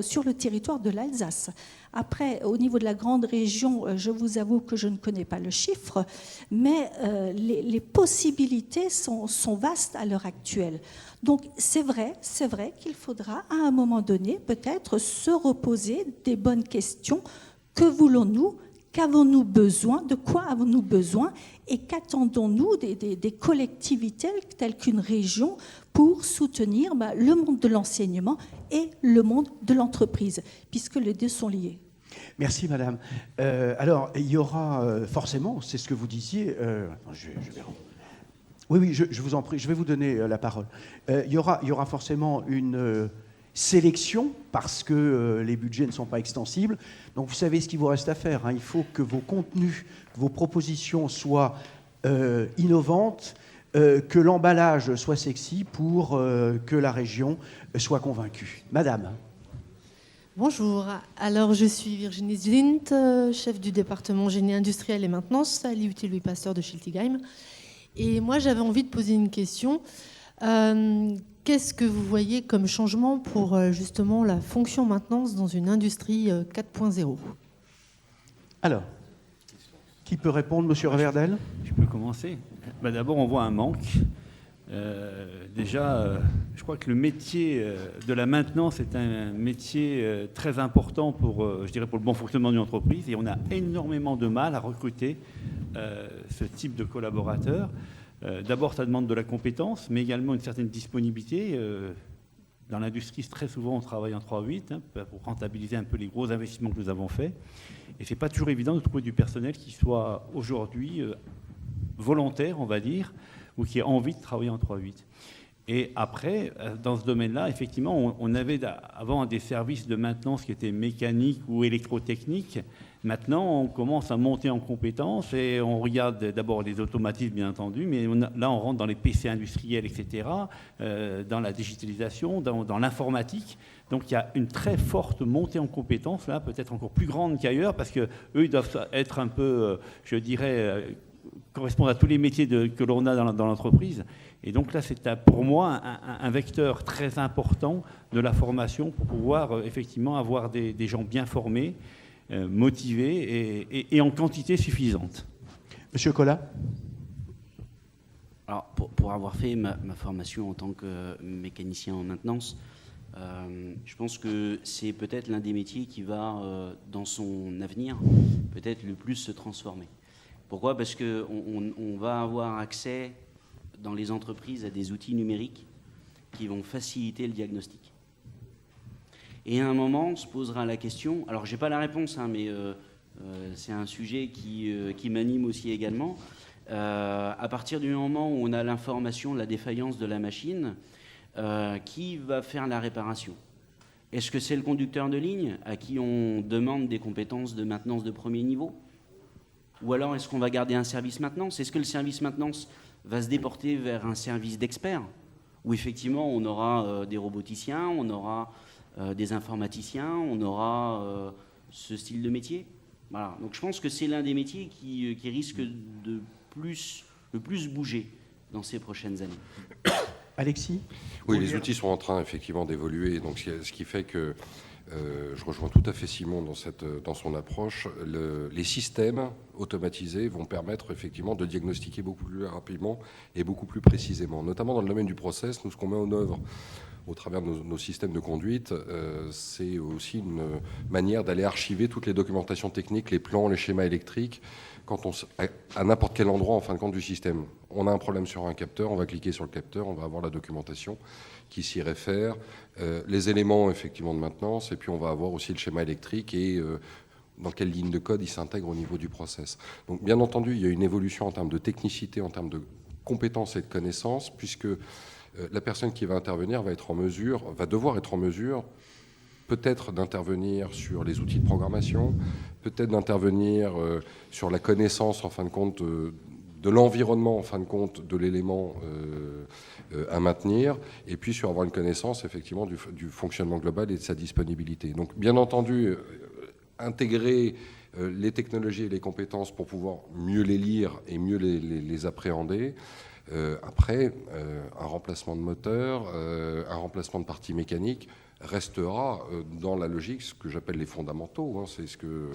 sur le territoire de l'Alsace. Après, au niveau de la grande région, je vous avoue que je ne connais pas le chiffre, mais les possibilités sont vastes à l'heure actuelle. Donc c'est vrai qu'il faudra à un moment donné peut-être se reposer des bonnes questions. Que voulons-nous ? Qu'avons-nous besoin ? De quoi avons-nous besoin ? Et qu'attendons-nous des collectivités telles qu'une région pour soutenir le monde de l'enseignement et le monde de l'entreprise, puisque les deux sont liés. Merci, madame. Alors, il y aura forcément, c'est ce que vous disiez... Oui, je vous en prie, je vais vous donner la parole. Il y aura forcément une sélection, parce que les budgets ne sont pas extensibles. Donc, vous savez ce qu'il vous reste à faire. Il faut que vos contenus, vos propositions soient innovantes, que l'emballage soit sexy pour que la région soit convaincue. Madame. Bonjour, alors je suis Virginie Zlint, chef du département génie industriel et maintenance à l'IUT Louis Pasteur de Schiltigheim. Et moi j'avais envie de poser une question. Qu'est-ce que vous voyez comme changement pour justement la fonction maintenance dans une industrie 4.0 ? Alors, qui peut répondre, monsieur Reverdel ? Je peux commencer. D'abord, on voit un manque. Déjà, je crois que le métier de la maintenance est un métier très important pour le bon fonctionnement d'une entreprise, et on a énormément de mal à recruter ce type de collaborateurs. D'abord, ça demande de la compétence, mais également une certaine disponibilité. Dans l'industrie, très souvent, on travaille en 3-8 pour rentabiliser un peu les gros investissements que nous avons faits. Et ce n'est pas toujours évident de trouver du personnel qui soit aujourd'hui volontaire, on va dire, ou qui ait envie de travailler en 3-8. Et après, dans ce domaine-là, effectivement, on avait avant des services de maintenance qui étaient mécaniques ou électrotechniques. Maintenant, on commence à monter en compétences et on regarde d'abord les automatismes, bien entendu, mais là, on rentre dans les PC industriels, etc., dans la digitalisation, dans l'informatique. Donc, il y a une très forte montée en compétences, là, peut-être encore plus grande qu'ailleurs, parce qu'eux, ils doivent être un peu, je dirais, correspondre à tous les métiers que l'on a dans l'entreprise. Et donc là, c'est pour moi un vecteur très important de la formation pour pouvoir effectivement avoir des gens bien formés, motivés et en quantité suffisante. Monsieur Collat. Alors, pour avoir fait ma formation en tant que mécanicien en maintenance, je pense que c'est peut-être l'un des métiers qui va, dans son avenir, peut-être le plus se transformer. Pourquoi ? Parce qu'on va avoir accès dans les entreprises à des outils numériques qui vont faciliter le diagnostic. Et à un moment, on se posera la question, alors je n'ai pas la réponse, hein, mais c'est un sujet qui m'anime aussi également. À partir du moment où on a l'information de la défaillance de la machine, qui va faire la réparation ? Est-ce que c'est le conducteur de ligne à qui on demande des compétences de maintenance de premier niveau ? Ou alors est-ce qu'on va garder un service maintenance ? Est-ce que le service maintenance va se déporter vers un service d'experts, où effectivement on aura des roboticiens, on aura des informaticiens, on aura ce style de métier. Voilà. Donc je pense que c'est l'un des métiers qui risque de le plus bouger dans ces prochaines années. Alexis ? Oui, les outils sont en train effectivement d'évoluer, donc ce qui fait que je rejoins tout à fait Simon dans son approche. Les systèmes automatisés vont permettre effectivement de diagnostiquer beaucoup plus rapidement et beaucoup plus précisément. Notamment dans le domaine du process, nous, ce qu'on met en œuvre au travers de nos systèmes de conduite, c'est aussi une manière d'aller archiver toutes les documentations techniques, les plans, les schémas électriques, à n'importe quel endroit en fin de compte du système. On a un problème sur un capteur, on va cliquer sur le capteur, on va avoir la documentation qui s'y réfère, les éléments effectivement de maintenance, et puis on va avoir aussi le schéma électrique et dans quelle ligne de code il s'intègre au niveau du process. Donc bien entendu, il y a une évolution en termes de technicité, en termes de compétences et de connaissances, puisque la personne qui va intervenir va devoir être en mesure peut-être d'intervenir sur les outils de programmation, peut-être d'intervenir sur la connaissance en fin de compte de l'environnement, en fin de compte, de l'élément à maintenir, et puis sur avoir une connaissance effectivement du fonctionnement global et de sa disponibilité. Donc bien entendu, intégrer les technologies et les compétences pour pouvoir mieux les lire et mieux les appréhender. Après, un remplacement de moteur, un remplacement de parties mécaniques restera dans la logique, ce que j'appelle les fondamentaux, hein, c'est ce que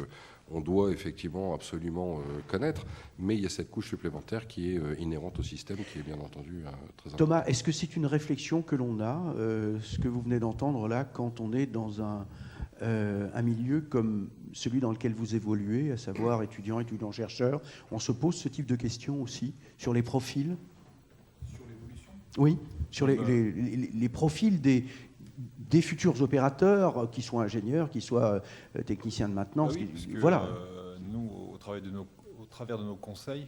on doit effectivement absolument connaître, mais il y a cette couche supplémentaire qui est inhérente au système, qui est bien entendu très importante. Thomas, est-ce que c'est une réflexion que l'on a, ce que vous venez d'entendre là, quand on est dans un milieu comme celui dans lequel vous évoluez, à savoir étudiants-chercheurs, on se pose ce type de questions aussi sur les profils ? Sur l'évolution ? Oui, sur les profils des futurs opérateurs, qui soient ingénieurs, qui soient techniciens de maintenance. Ah oui, parce que, voilà. Nous, au travers de nos conseils,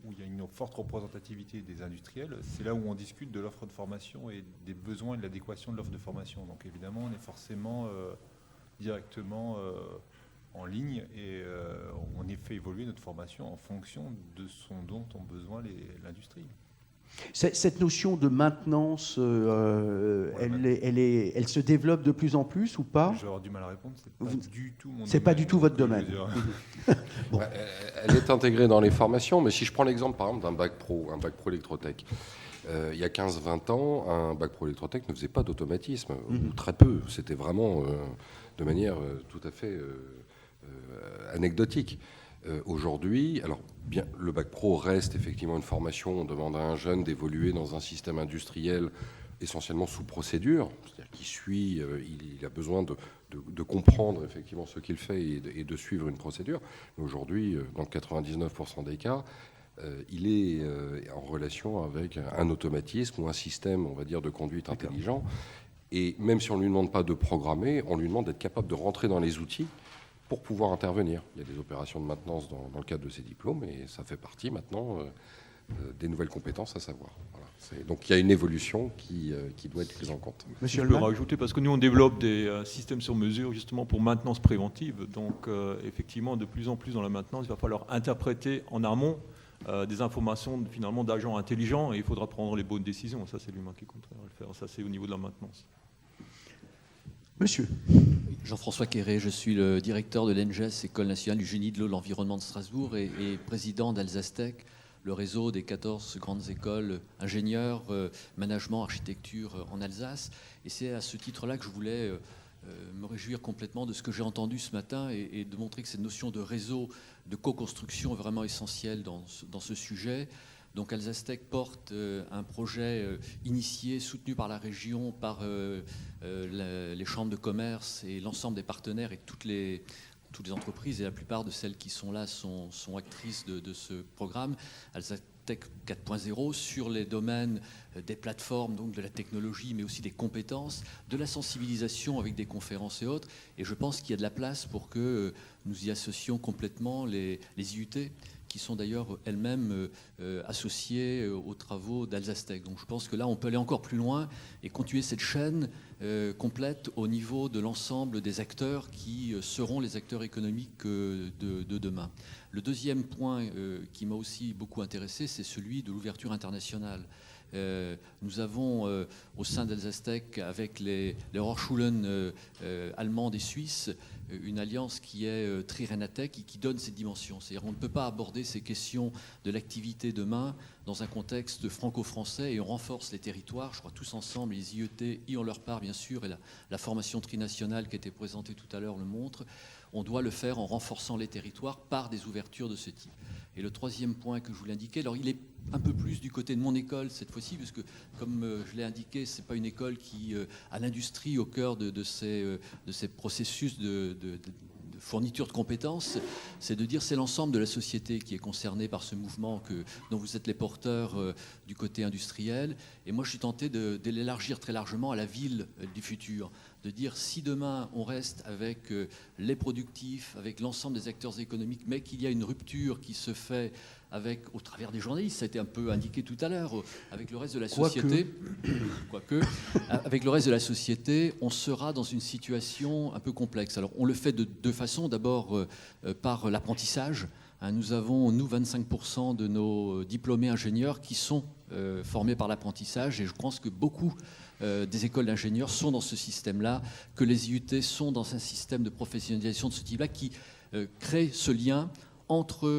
où il y a une forte représentativité des industriels, c'est là où on discute de l'offre de formation et des besoins et de l'adéquation de l'offre de formation. Donc évidemment, on est forcément directement en ligne et on fait évoluer notre formation en fonction de ce dont ont besoin l'industrie. Cette notion de maintenance, elle se développe de plus en plus ou pas ? Je vais avoir du mal à répondre. C'est pas du tout votre domaine. Bon. Elle est intégrée dans les formations, mais si je prends l'exemple par exemple d'un bac pro électrotech, il y a 15-20 ans, un bac pro électrotech ne faisait pas d'automatisme, ou très peu. C'était vraiment de manière tout à fait anecdotique. Aujourd'hui, alors bien, le bac pro reste effectivement une formation. On demande à un jeune d'évoluer dans un système industriel essentiellement sous procédure, c'est-à-dire qu'il suit, il a besoin de comprendre effectivement ce qu'il fait et de suivre une procédure. Mais aujourd'hui, dans 99% des cas, il est en relation avec un automatisme ou un système, on va dire, de conduite intelligent. Et même si on ne lui demande pas de programmer, on lui demande d'être capable de rentrer dans les outils pour pouvoir intervenir. Il y a des opérations de maintenance dans le cadre de ces diplômes, et ça fait partie maintenant des nouvelles compétences à savoir. Voilà. Donc il y a une évolution qui doit être prise en compte. Monsieur, je peux rajouter, parce que nous on développe des systèmes sur mesure justement pour maintenance préventive. Donc effectivement, de plus en plus dans la maintenance, il va falloir interpréter en amont des informations finalement d'agents intelligents et il faudra prendre les bonnes décisions. Ça, c'est l'humain qui comptera le faire. Ça, c'est au niveau de la maintenance. Monsieur. Jean-François Quéré, je suis le directeur de l'ENGES, École nationale du génie de l'eau et de l'environnement de Strasbourg, et président d'Alsastec, le réseau des 14 grandes écoles ingénieurs, management, architecture en Alsace. Et c'est à ce titre-là que je voulais me réjouir complètement de ce que j'ai entendu ce matin et de montrer que cette notion de réseau, de co-construction est vraiment essentielle dans ce sujet. Donc Alsastec porte un projet initié, soutenu par la région, par les chambres de commerce et l'ensemble des partenaires et toutes les entreprises, et la plupart de celles qui sont là sont actrices de ce programme. Alsastec 4.0 sur les domaines des plateformes, donc de la technologie, mais aussi des compétences, de la sensibilisation avec des conférences et autres. Et je pense qu'il y a de la place pour que nous y associons complètement les IUT, qui sont d'ailleurs elles-mêmes associées aux travaux d'Alsastec. Donc je pense que là, on peut aller encore plus loin et continuer cette chaîne complète au niveau de l'ensemble des acteurs qui seront les acteurs économiques de demain. Le deuxième point qui m'a aussi beaucoup intéressé, c'est celui de l'ouverture internationale. Nous avons au sein d'Alsastec, avec les Hochschulen allemandes et suisses, une alliance qui est Trirenatec et qui donne cette dimension. C'est-à-dire qu'on ne peut pas aborder ces questions de l'activité demain dans un contexte franco-français et on renforce les territoires. Je crois tous ensemble, les IET y ont leur part bien sûr, et la formation trinationale qui a été présentée tout à l'heure le montre. On doit le faire en renforçant les territoires par des ouvertures de ce type. Et le troisième point que je voulais indiquer, alors il est un peu plus du côté de mon école cette fois-ci, parce que comme je l'ai indiqué, ce n'est pas une école qui a l'industrie au cœur de ces processus de fourniture de compétences, c'est de dire c'est l'ensemble de la société qui est concernée par ce mouvement dont vous êtes les porteurs du côté industriel. Et moi, je suis tenté de l'élargir très largement à la ville du futur, de dire si demain on reste avec les productifs, avec l'ensemble des acteurs économiques, mais qu'il y a une rupture qui se fait au travers des journalistes, ça a été un peu indiqué tout à l'heure, avec le reste de la société, avec le reste de la société, on sera dans une situation un peu complexe. Alors on le fait de deux façons, d'abord par l'apprentissage. Nous avons, 25% de nos diplômés ingénieurs qui sont formés par l'apprentissage, et je pense que beaucoup des écoles d'ingénieurs sont dans ce système-là, que les IUT sont dans un système de professionnalisation de ce type-là qui crée ce lien entre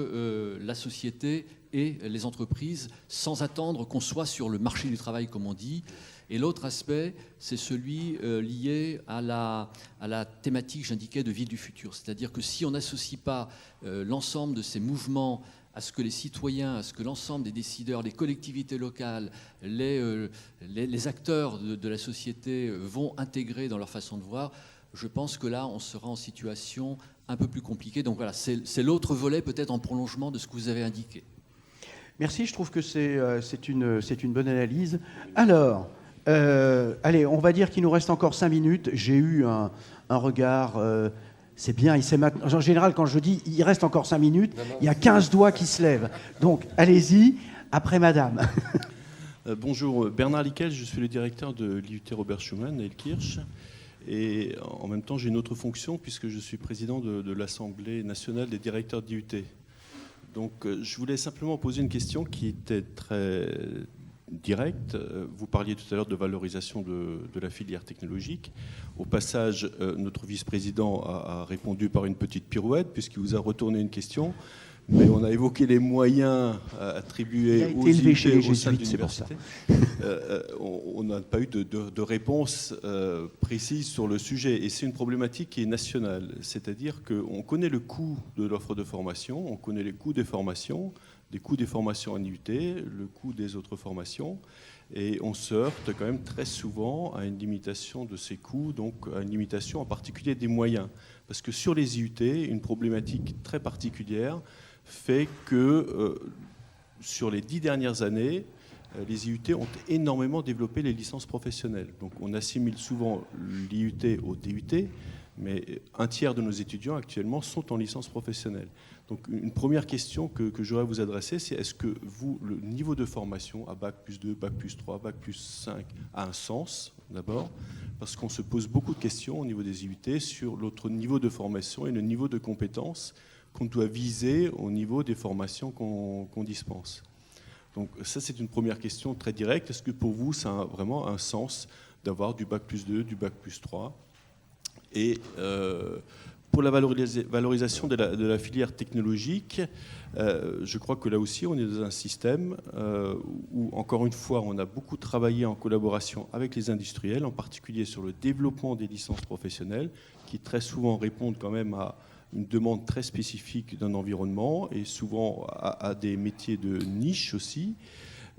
la société et les entreprises, sans attendre qu'on soit sur le marché du travail, comme on dit. Et l'autre aspect, c'est celui lié à la thématique, j'indiquais, de ville du futur. C'est-à-dire que si on n'associe pas l'ensemble de ces mouvements à ce que les citoyens, à ce que l'ensemble des décideurs, les collectivités locales, les acteurs de la société vont intégrer dans leur façon de voir, je pense que là, on sera en situation un peu plus compliquée. Donc voilà, c'est l'autre volet, peut-être en prolongement de ce que vous avez indiqué. Merci, je trouve que c'est une bonne analyse. Alors, allez, on va dire qu'il nous reste encore 5 minutes. J'ai eu un regard... c'est bien, en général, quand je dis « il reste encore 5 minutes », il y a 15 doigts qui se lèvent. Donc, allez-y, après madame. Bonjour, Bernard Lickel, je suis le directeur de l'IUT Robert Schuman à Elkirch. Et en même temps, j'ai une autre fonction puisque je suis président de l'Assemblée nationale des directeurs d'IUT. Donc, je voulais simplement poser une question qui était très directe. Vous parliez tout à l'heure de valorisation de la filière technologique. Au passage, notre vice-président a répondu par une petite pirouette puisqu'il vous a retourné une question. Mais on a évoqué les moyens attribués aux IUT au sein de l'université. On n'a pas eu de réponse précise sur le sujet. Et c'est une problématique qui est nationale. C'est-à-dire qu'on connaît le coût de l'offre de formation, on connaît les coûts des formations en IUT, le coût des autres formations. Et on se heurte quand même très souvent à une limitation de ces coûts, donc à une limitation en particulier des moyens. Parce que sur les IUT, une problématique très particulière fait que sur les 10 dernières années, les IUT ont énormément développé les licences professionnelles. Donc on assimile souvent l'IUT au DUT, Mais un tiers de nos étudiants actuellement sont en licence professionnelle. Donc une première question que j'aurais à vous adresser, c'est est-ce que vous, le niveau de formation à Bac plus 2, Bac plus 3, Bac plus 5 a un sens d'abord? Parce qu'on se pose beaucoup de questions au niveau des IUT sur notre niveau de formation et le niveau de compétences qu'on doit viser au niveau des formations qu'on dispense. Donc ça, c'est une première question très directe. Est-ce que pour vous, ça a vraiment un sens d'avoir du Bac plus 2, du Bac plus 3 ? Et pour la valorisation de la filière technologique, je crois que là aussi, on est dans un système où, encore une fois, on a beaucoup travaillé en collaboration avec les industriels, en particulier sur le développement des licences professionnelles, qui très souvent répondent quand même à une demande très spécifique d'un environnement et souvent à des métiers de niche aussi.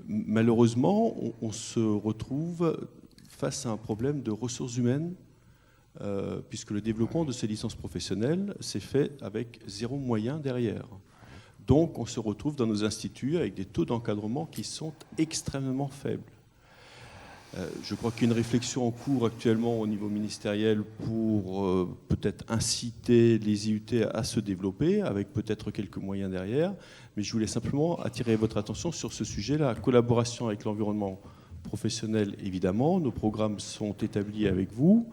Malheureusement, on se retrouve face à un problème de ressources humaines, puisque le développement de ces licences professionnelles s'est fait avec zéro moyen derrière. Donc on se retrouve dans nos instituts avec des taux d'encadrement qui sont extrêmement faibles. Je crois qu'il y a une réflexion en cours actuellement au niveau ministériel pour peut-être inciter les IUT à se développer, avec peut-être quelques moyens derrière. Mais je voulais simplement attirer votre attention sur ce sujet-là. La collaboration avec l'environnement professionnel, évidemment. Nos programmes sont établis avec vous.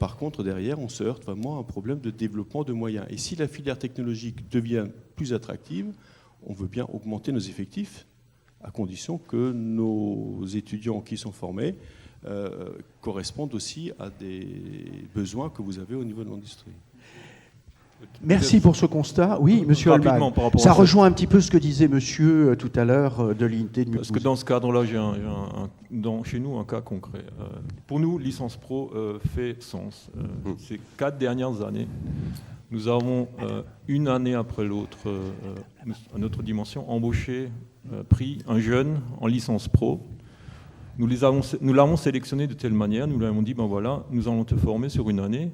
Par contre, derrière, on se heurte vraiment à un problème de développement de moyens. Et si la filière technologique devient plus attractive, on veut bien augmenter nos effectifs, à condition que nos étudiants qui sont formés correspondent aussi à des besoins que vous avez au niveau de l'industrie. Merci pour ce constat. Oui, monsieur Holman. Ça rejoint un petit peu ce que disait monsieur tout à l'heure de l'INT de Mulhouse. Parce que dans ce cadre-là, j'ai chez nous un cas concret. Pour nous, Licence Pro fait sens. Ces 4 dernières années, nous avons, une année après l'autre, à notre dimension, embauché, pris un jeune en Licence Pro. Nous l'avons sélectionné de telle manière, nous lui avons dit, ben voilà, nous allons te former sur une année.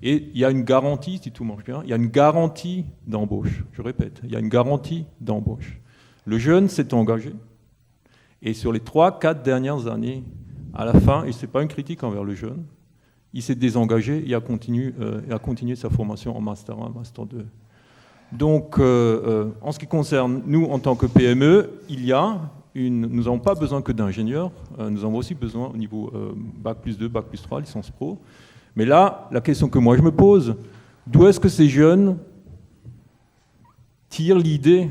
Et il y a une garantie, si tout marche bien, il y a une garantie d'embauche. Je répète, il y a une garantie d'embauche. Le jeune s'est engagé. Et sur les 3-4 dernières années, à la fin, et ce n'est pas une critique envers le jeune, il s'est désengagé et a continué sa formation en Master 1, Master 2. Donc, en ce qui concerne nous, en tant que PME, nous n'avons pas besoin que d'ingénieurs, nous avons aussi besoin au niveau Bac plus 2, Bac plus 3, licence pro. Mais là, la question que moi je me pose, d'où est-ce que ces jeunes tirent l'idée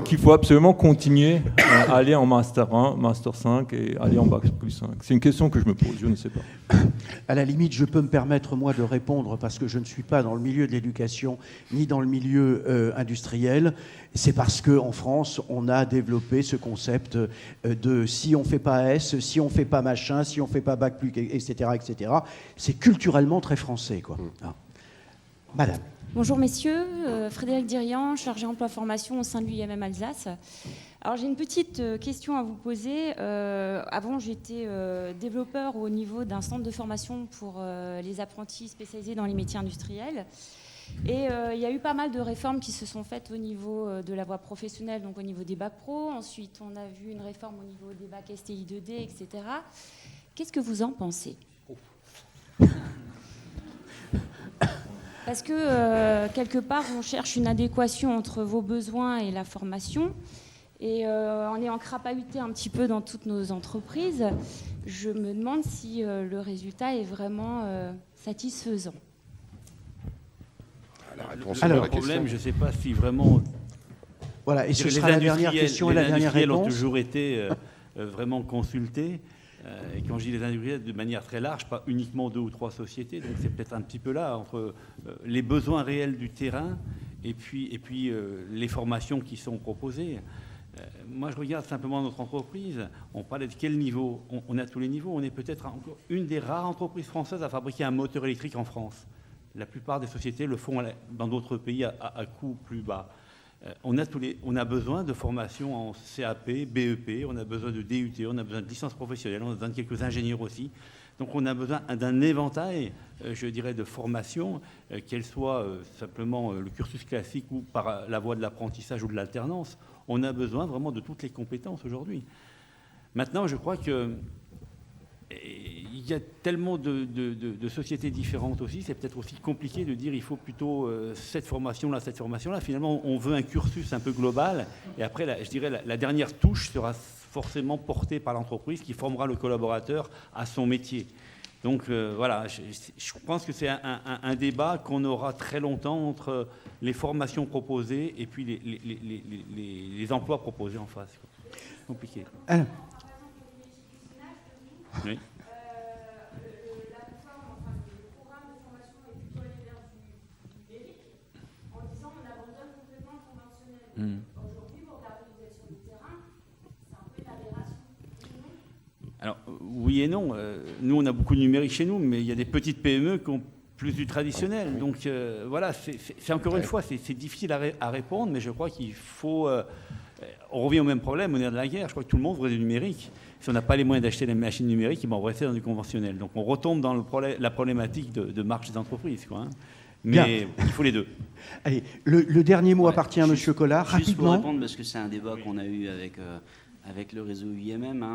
qu'il faut absolument continuer à aller en Master 1, Master 5 et aller en Bac plus 5 ? C'est une question que je me pose, je ne sais pas. À la limite, je peux me permettre, moi, de répondre parce que je ne suis pas dans le milieu de l'éducation ni dans le milieu industriel. C'est parce qu'en France, on a développé ce concept de si on ne fait pas S, si on ne fait pas machin, si on ne fait pas Bac plus, etc., etc. C'est culturellement très français, quoi. Ah. Madame. Bonjour messieurs, Frédéric Dirian, chargé emploi formation au sein de l'UIMM Alsace. Alors j'ai une petite question à vous poser. Avant j'étais développeur au niveau d'un centre de formation pour les apprentis spécialisés dans les métiers industriels. Et il y a eu pas mal de réformes qui se sont faites au niveau de la voie professionnelle, donc au niveau des bacs pro. Ensuite on a vu une réforme au niveau des bacs STI 2D, etc. Qu'est-ce que vous en pensez ? Parce que, quelque part, on cherche une adéquation entre vos besoins et la formation. Et en ayant crapahuté un petit peu dans toutes nos entreprises, je me demande si le résultat est vraiment satisfaisant. Le problème, je ne sais pas si vraiment... Voilà, et ce sera la dernière question et la dernière réponse. Les industriels ont toujours été vraiment consultés. Et quand je dis les industriels, de manière très large, pas uniquement 2 ou 3 sociétés, donc c'est peut-être un petit peu là, entre les besoins réels du terrain et puis les formations qui sont proposées. Moi, je regarde simplement notre entreprise. On parlait de quel niveau ? On a tous les niveaux. On est peut-être encore une des rares entreprises françaises à fabriquer un moteur électrique en France. La plupart des sociétés le font dans d'autres pays à coût plus bas. On a besoin de formation en CAP, BEP, on a besoin de DUT, on a besoin de licences professionnelles, on a besoin de quelques ingénieurs aussi. Donc on a besoin d'un éventail, je dirais, de formation, qu'elle soit simplement le cursus classique ou par la voie de l'apprentissage ou de l'alternance. On a besoin vraiment de toutes les compétences aujourd'hui. Maintenant, je crois qu'il y a tellement de sociétés différentes aussi, c'est peut-être aussi compliqué de dire il faut plutôt cette formation-là, cette formation-là. Finalement, on veut un cursus un peu global, et après, je dirais, la dernière touche sera forcément portée par l'entreprise qui formera le collaborateur à son métier. Donc voilà, je pense que c'est un débat qu'on aura très longtemps entre les formations proposées et puis les emplois proposés en face. Compliqué. Alors. Oui. Aujourd'hui, pour l'organisation du terrain, c'est un peu une aberration. Alors, oui et non. Nous, on a beaucoup de numérique chez nous, mais il y a des petites PME qui ont plus du traditionnel. Donc, voilà, c'est encore une fois, c'est difficile à répondre, mais je crois qu'il faut... on revient au même problème, on est dans la guerre. Je crois que tout le monde voudrait du numérique. Si on n'a pas les moyens d'acheter des machines numériques, on va rester dans du conventionnel. Donc, on retombe dans la problématique de marge des entreprises, quoi, hein. Mais il faut les deux. Allez, le dernier mot appartient à M. Collard, rapidement. Juste pour répondre, parce que c'est un débat qu'on a eu avec le réseau UIMM.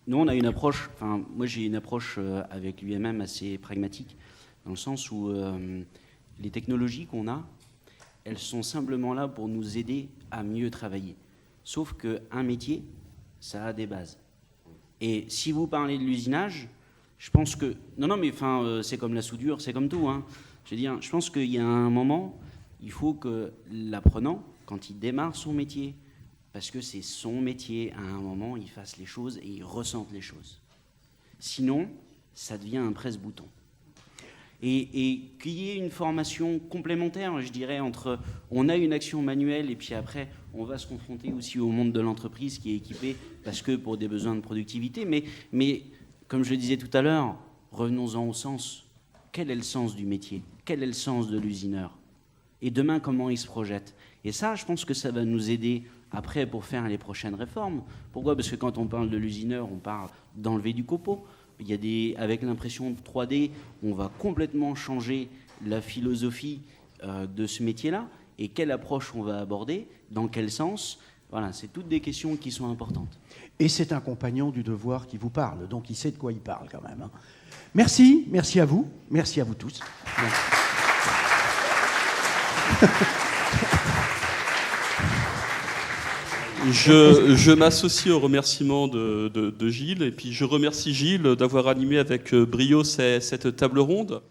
Nous, on a une approche, moi j'ai une approche avec l'UIMM assez pragmatique, dans le sens où les technologies qu'on a, elles sont simplement là pour nous aider à mieux travailler. Sauf qu'un métier, ça a des bases. Et si vous parlez de l'usinage, je pense que... Non, mais c'est comme la soudure, c'est comme tout. Hein. Je veux dire, je pense qu'il y a un moment, il faut que l'apprenant, quand il démarre son métier, parce que c'est son métier, à un moment, il fasse les choses et il ressente les choses. Sinon, ça devient un presse-bouton. Et qu'il y ait une formation complémentaire, je dirais, entre on a une action manuelle et puis après on va se confronter aussi au monde de l'entreprise qui est équipé parce que pour des besoins de productivité. Mais comme je le disais tout à l'heure, revenons-en au sens. Quel est le sens du métier? Quel est le sens de l'usineur? Et demain, comment il se projette? Et ça, je pense que ça va nous aider après pour faire les prochaines réformes. Pourquoi? Parce que quand on parle de l'usineur, on parle d'enlever du copeau. Il y a avec l'impression 3D, on va complètement changer la philosophie de ce métier-là. Et quelle approche on va aborder? Dans quel sens? Voilà, c'est toutes des questions qui sont importantes. Et c'est un compagnon du devoir qui vous parle, donc il sait de quoi il parle quand même. Hein. Merci à vous tous. Je m'associe au remerciement de Gilles, et puis je remercie Gilles d'avoir animé avec brio cette table ronde.